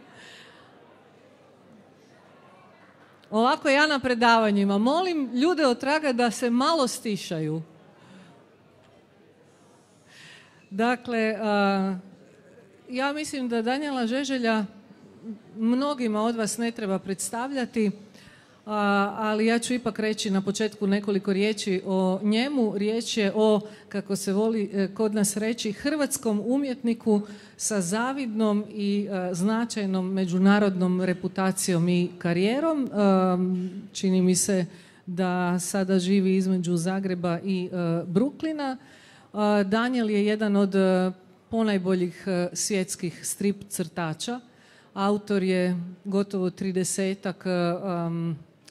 Ovako ja na predavanjima molim ljude otraga da se malo stišaju. Dakle, ja mislim da Danijela Žeželja mnogima od vas ne treba predstavljati, ali ja ću ipak reći na početku nekoliko riječi o njemu. Riječ je o, kako se voli kod nas reći, hrvatskom umjetniku sa zavidnom i značajnom međunarodnom reputacijom i karijerom. Čini mi se da sada živi između Zagreba i Brooklyna. Danijel je jedan od ponajboljih svjetskih strip crtača. Autor je gotovo 30-ak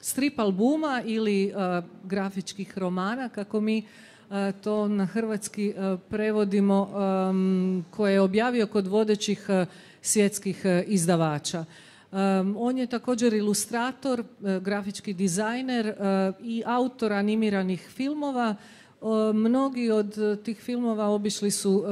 strip albuma ili grafičkih romana, kako mi to na hrvatski prevodimo, koje je objavio kod vodećih svjetskih izdavača. On je također ilustrator, grafički dizajner i autor animiranih filmova. Mnogi od tih filmova obišli su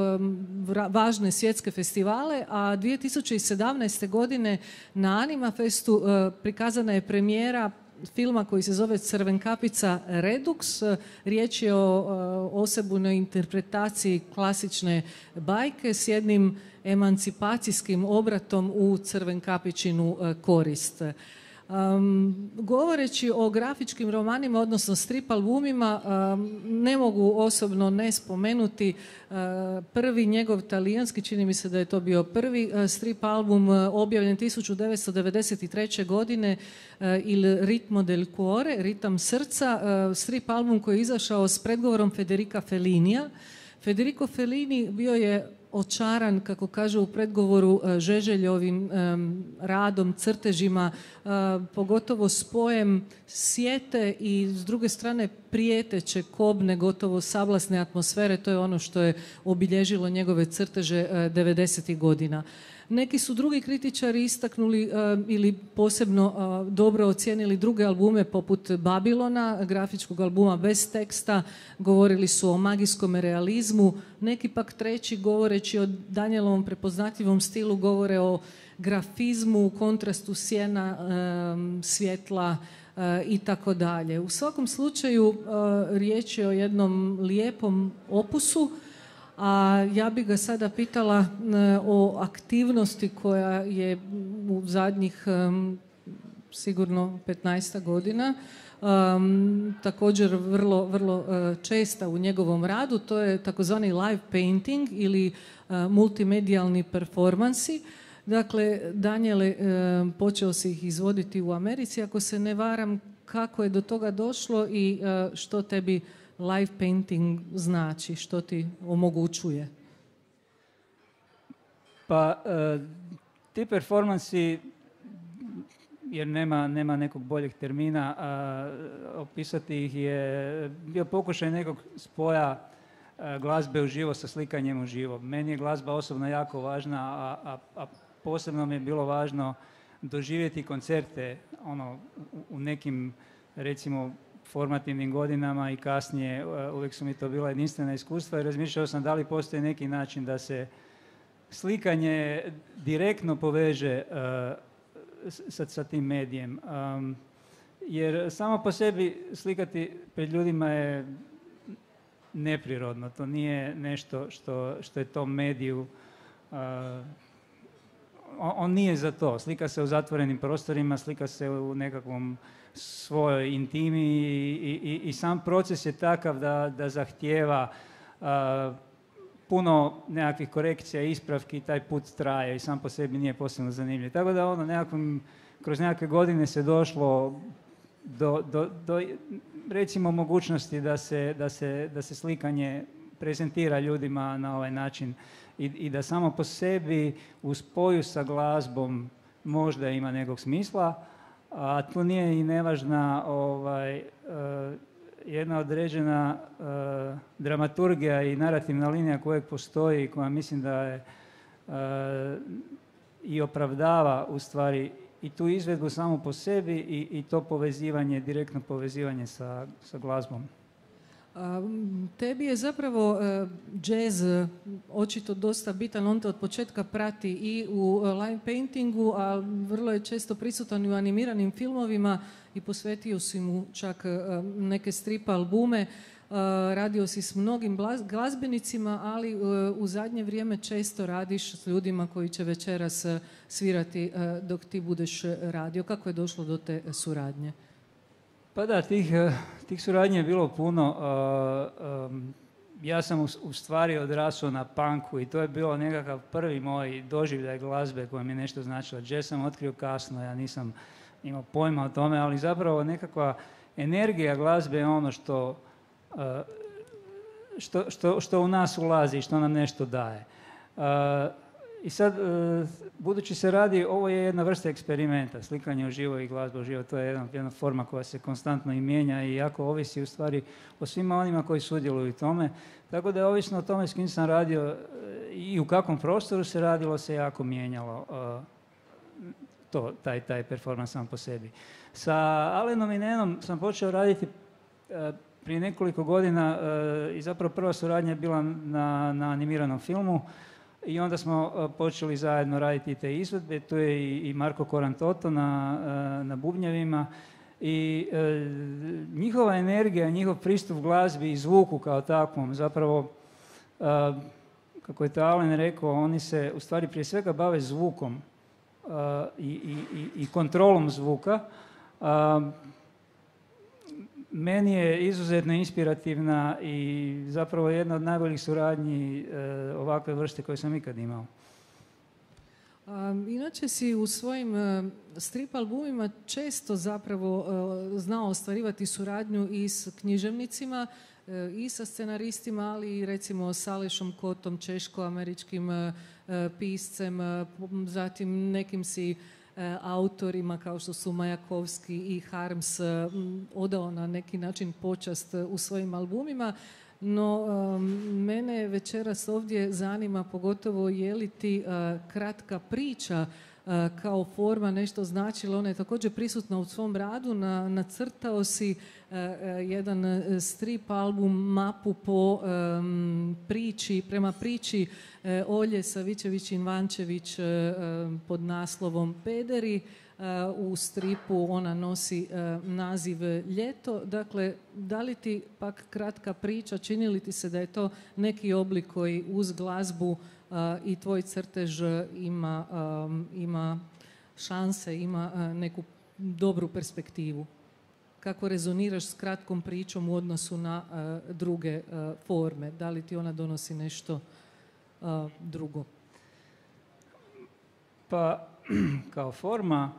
važne svjetske festivale, a 2017. godine na Anima Festu prikazana je premijera filma koji se zove Crvenkapica Redux. Riječ je o osebujnoj interpretaciji klasične bajke s jednim emancipacijskim obratom u crvenkapičinu korist. Govoreći o grafičkim romanima, odnosno strip albumima, ne mogu osobno ne spomenuti prvi njegov talijanski, čini mi se da je to bio prvi strip album objavljen 1993. godine, Il ritmo del cuore, ritam srca, strip album koji je izašao s predgovorom Federica Fellinija. Federico Fellini bio je očaran, kako kaže u predgovoru, Žeželjovim radom, crtežima, pogotovo spojem sjete i s druge strane prijeteće, kobne, gotovo sablasne atmosfere. To je ono što je obilježilo njegove crteže 90. godina. Neki su drugi kritičari istaknuli ili posebno dobro ocijenili druge albume poput Babilona, grafičkog albuma bez teksta, govorili su o magijskom realizmu. Neki pak treći, govoreći o Danielovom prepoznatljivom stilu, govore o grafizmu, kontrastu sjena, svjetla i tako dalje. U svakom slučaju riječ je o jednom lijepom opusu, a ja bih ga sada pitala o aktivnosti koja je u zadnjih sigurno 15 godina također vrlo česta u njegovom radu. To je takozvani live painting ili multimedijalni performansi. Dakle, Danijele, počeo si ih izvoditi u Americi. Ako se ne varam, kako je do toga došlo i što tebi live painting znači, što ti omogućuje? Pa, ti performansi, jer nema nekog boljeg termina, opisati ih je bio pokušaj nekog spoja glazbe uživo sa slikanjem uživo. Meni je glazba osobno jako važna, a posebno mi je bilo važno doživjeti koncerte u nekim, recimo, formativnim godinama i kasnije. Uvijek su mi to bila jedinstvena iskustva i razmišljao sam da li postoji neki način da se slikanje direktno poveže sa tim medijem. jer samo po sebi slikati pred ljudima je neprirodno. To nije nešto što je tom mediju. On nije za to. Slika se u zatvorenim prostorima, slika se u nekakvom svojoj intimi i sam proces je takav da zahtijeva puno nekakvih korekcija i ispravki i taj put traje i sam po sebi nije posebno zanimljiv. Tako da kroz nekakve godine se došlo do recimo mogućnosti da se slikanje prezentira ljudima na ovaj način i da samo po sebi u spoju sa glazbom možda ima nekog smisla, a tu nije i nevažna jedna određena dramaturgija i narativna linija koja postoji i koja mislim da je i opravdava u stvari i tu izvedbu samo po sebi i to povezivanje, direktno povezivanje sa glazbom. Tebi je zapravo jazz očito dosta bitan, on te od početka prati i u line paintingu, a vrlo je često prisutan i u animiranim filmovima i posvetio si mu čak neke strip albume. Radio si s mnogim glazbenicima, ali u zadnje vrijeme često radiš s ljudima koji će večeras svirati dok ti budeš radio. Kako je došlo do te suradnje? Pa da, tih suradnje je bilo puno. Ja sam u stvari odrasao na punku i to je bilo nekakav prvi moj doživljaj glazbe koja mi je nešto značila. Jazz sam otkrio kasno, ja nisam imao pojma o tome, ali zapravo nekakva energija glazbe je ono što u nas ulazi i što nam nešto daje. I sad, budući se radi, ovo je jedna vrsta eksperimenta, slikanje uživo i glazba uživo, to je jedna forma koja se konstantno i mijenja i jako ovisi u stvari o svima onima koji sudjeluju u tome. Tako da je ovisno o tome s kim sam radio i u kakvom prostoru se radilo, se jako mijenjalo taj performans sam po sebi. Sa Alenom i Nenom sam počeo raditi prije nekoliko godina i zapravo prva suradnja je bila na animiranom filmu. I onda smo počeli zajedno raditi te izvedbe. Tu je i Marko Korantoto na bubnjevima. I njihova energija, njihov pristup glazbi i zvuku kao takvom, zapravo, kako je to Alen rekao, oni se u stvari prije svega bave zvukom i kontrolom zvuka. Meni je izuzetno inspirativna i zapravo jedna od najboljih suradnji ovakve vrste koje sam ikad imao. Inače si u svojim strip albumima često zapravo znao ostvarivati suradnju i s književnicima i sa scenaristima, ali i recimo s Alešom Kotom, češko-američkim piscem, zatim nekim si autorima kao što su Majakovski i Harms odao na neki način počast u svojim albumima, no mene večeras ovdje zanima pogotovo je li ti kratka priča kao forma nešto značila. Ona je također prisutna u svom radu, nacrtao si jedan strip album, mapu po prema priči Olje Savičević-Invančević pod naslovom Pederi. U stripu ona nosi naziv Ljeto. Dakle, da li ti pak kratka priča, čini li ti se da je to neki oblik koji uz glazbu i tvoj crtež ima šanse, ima neku dobru perspektivu? Kako rezoniraš s kratkom pričom u odnosu na druge forme? Da li ti ona donosi nešto drugo? Pa, kao forma,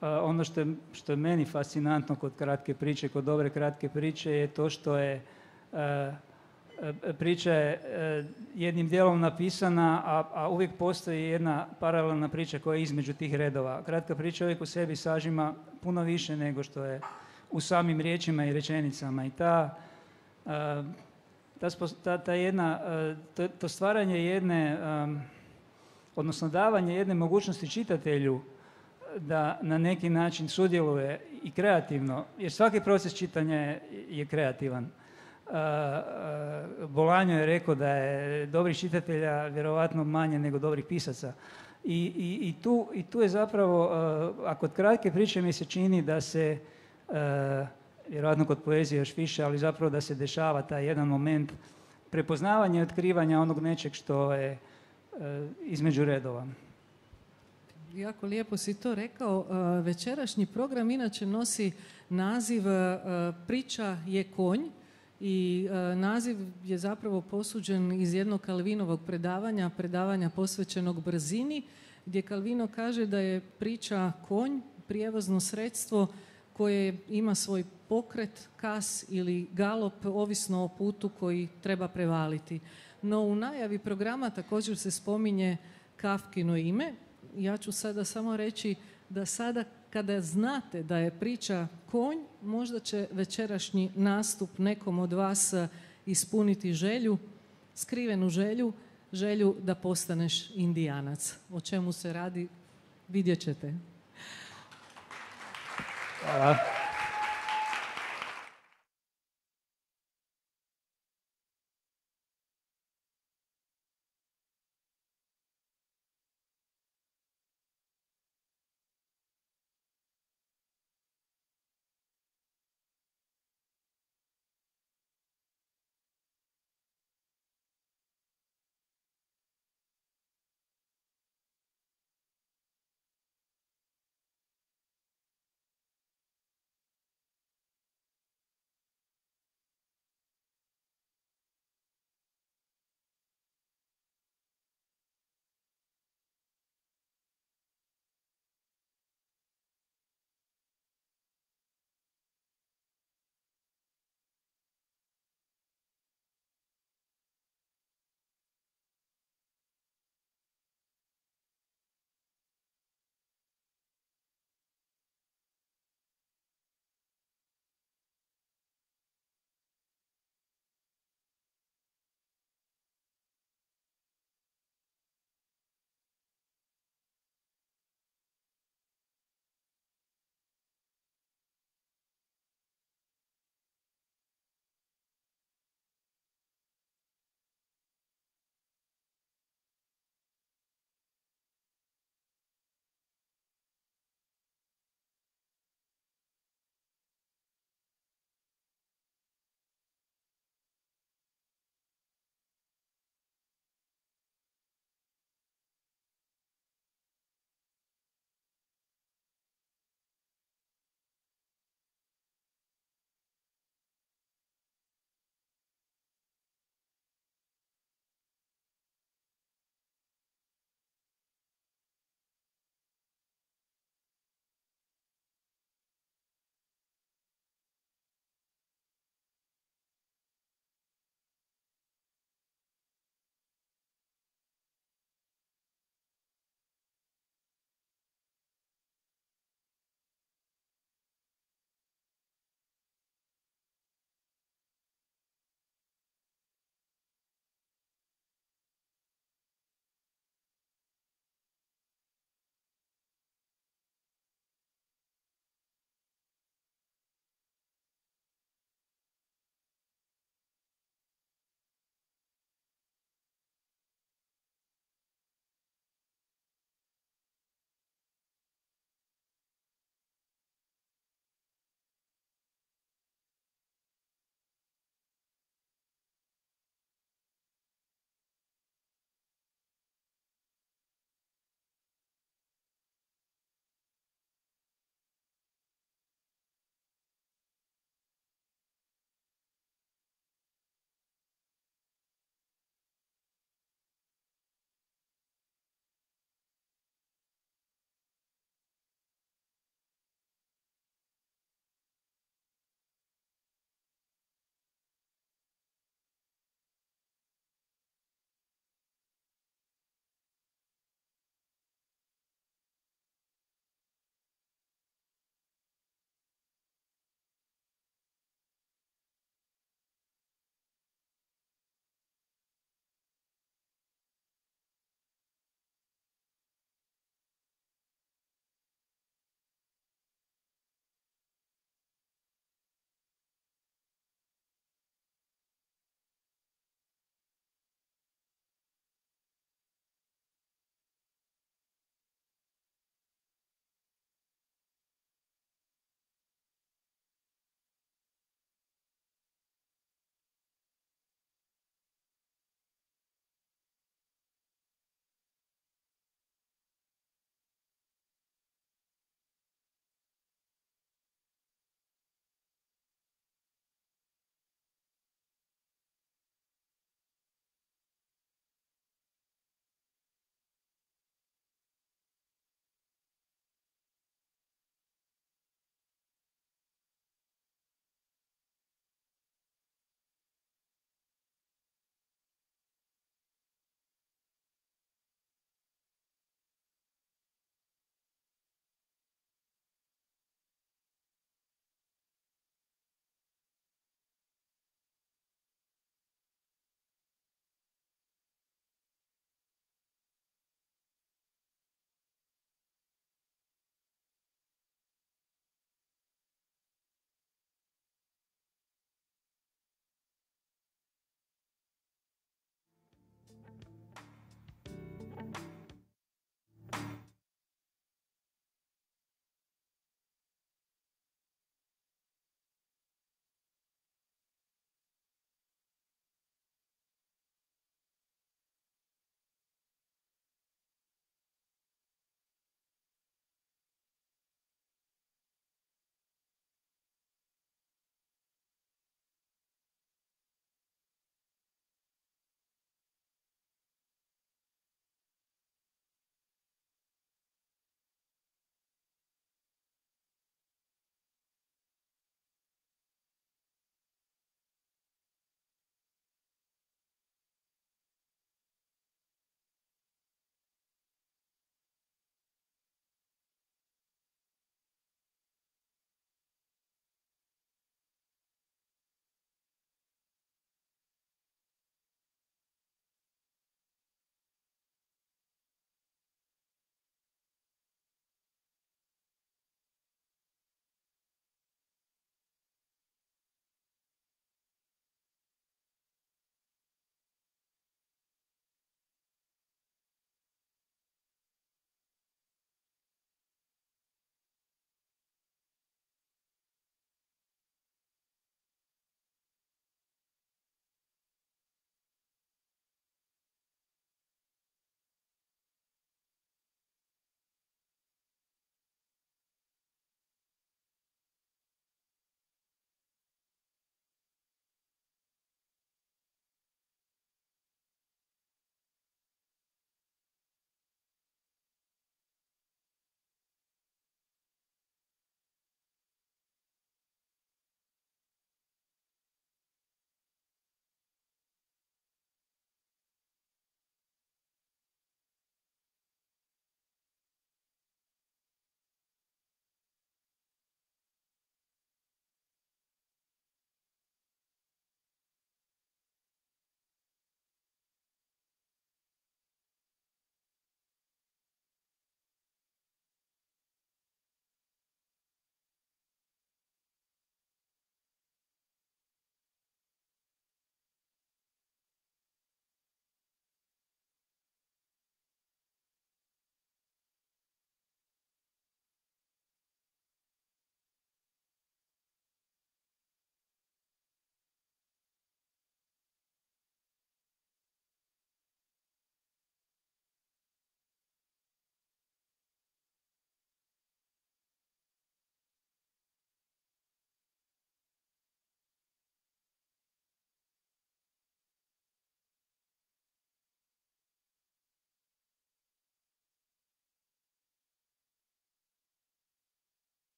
ono što je meni fascinantno kod kratke priče, kod dobre kratke priče je to što je priča je jednim dijelom napisana, a uvijek postoji jedna paralelna priča koja je između tih redova. Kratka priča uvijek u sebi sažima puno više nego što je u samim riječima i rečenicama. I to stvaranje jedne, odnosno davanje jedne mogućnosti čitatelju da na neki način sudjeluje i kreativno, jer svaki proces čitanja je kreativan. Bolanjo je rekao da je dobrih čitatelja vjerovatno manje nego dobrih pisaca. I tu je zapravo, a kod kratke priče mi se čini da se vjerojatno kod poezije još više, ali zapravo da se dešava taj jedan moment prepoznavanja i otkrivanja onog nečeg što je između redova. Jako lijepo si to rekao. Večerašnji program inače nosi naziv Priča je konj i naziv je zapravo posuđen iz jednog Kalvinovog predavanja posvećenog brzini, gdje Kalvino kaže da je priča konj prijevozno sredstvo koje ima svoj pokret, kas ili galop, ovisno o putu koji treba prevaliti. No u najavi programa također se spominje Kafkino ime. Ja ću sada samo reći da sada kada znate da je priča konj, možda će večerašnji nastup nekom od vas ispuniti želju, skrivenu želju da postaneš Indijanac. O čemu se radi, vidjet ćete. Hvala.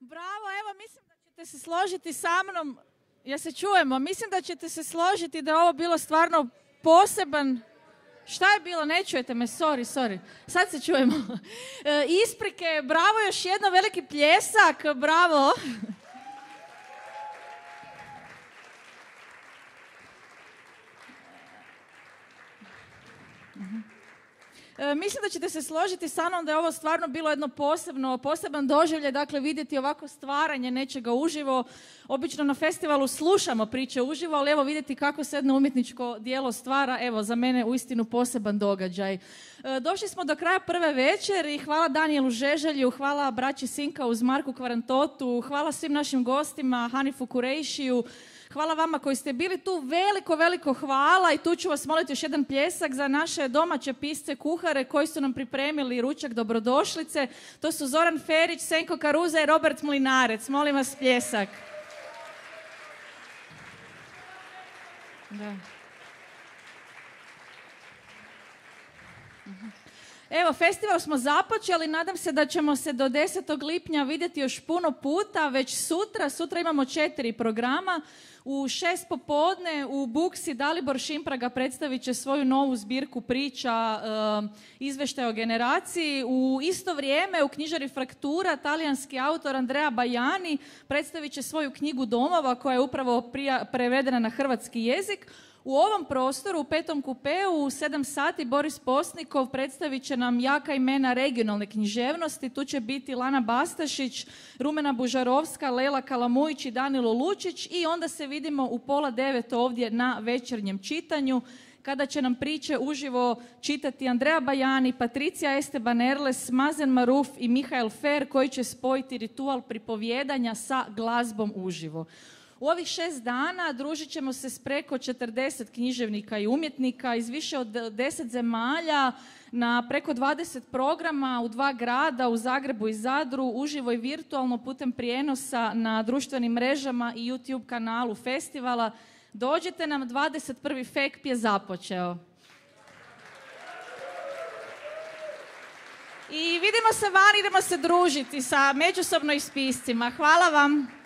Bravo, evo mislim da ćete se složiti sa mnom, ja se čujemo, mislim da ćete se složiti da je ovo bilo stvarno poseban, šta je bilo, ne čujete me, sorry, sad se čujemo. Isprike, bravo, još jedno, veliki pljesak, bravo. Mislim da ćete se složiti sa mnom da je ovo stvarno bilo jedno poseban doživljaj, dakle vidjeti ovako stvaranje nečega uživo. Obično na festivalu slušamo priče uživo, ali evo vidjeti kako se jedno umjetničko djelo stvara, evo za mene uistinu poseban događaj. Došli smo do kraja prve večeri, hvala Danijelu Žeželju, hvala braći Sinka uz Marku Kvarantotu, hvala svim našim gostima, Hanifu Kureišiju. Hvala vama koji ste bili tu, veliko hvala i tu ću vas moliti još jedan pljesak za naše domaće pisce, kuhare koji su nam pripremili ručak dobrodošlice. To su Zoran Ferić, Senko Karuza i Robert Mlinarec. Molim vas pljesak. Da. Evo, festival smo započeli, nadam se da ćemo se do 10. lipnja vidjeti još puno puta, već sutra imamo 4 programa. U 6 popodne u Buksi Dalibor Šimpraga predstavit će svoju novu zbirku priča, izvještaj o generaciji. U isto vrijeme u knjižari Fraktura talijanski autor Andrea Bajani predstavit će svoju knjigu Domova koja je upravo prevedena na hrvatski jezik. U ovom prostoru, u 5. kupeu, u 7 sati, Boris Posnikov predstavit će nam jaka imena regionalne književnosti. Tu će biti Lana Bastašić, Rumena Bužarovska, Lela Kalamujić i Danilo Lučić i onda se vidimo u 8:30 ovdje na večernjem čitanju, kada će nam priče uživo čitati Andrea Bajani, Patricija Esteban Erles, Mazen Maruf i Mihael Fer, koji će spojiti ritual pripovjedanja sa glazbom uživo. U ovih 6 dana družit ćemo se s preko 40 književnika i umjetnika iz više od 10 zemalja na preko 20 programa u 2 grada, u Zagrebu i Zadru, uživo i virtualno putem prijenosa na društvenim mrežama i YouTube kanalu festivala. Dođite nam, 21. FEKP je započeo. I vidimo se van, idemo se družiti sa međusobno ispiscima. Hvala vam.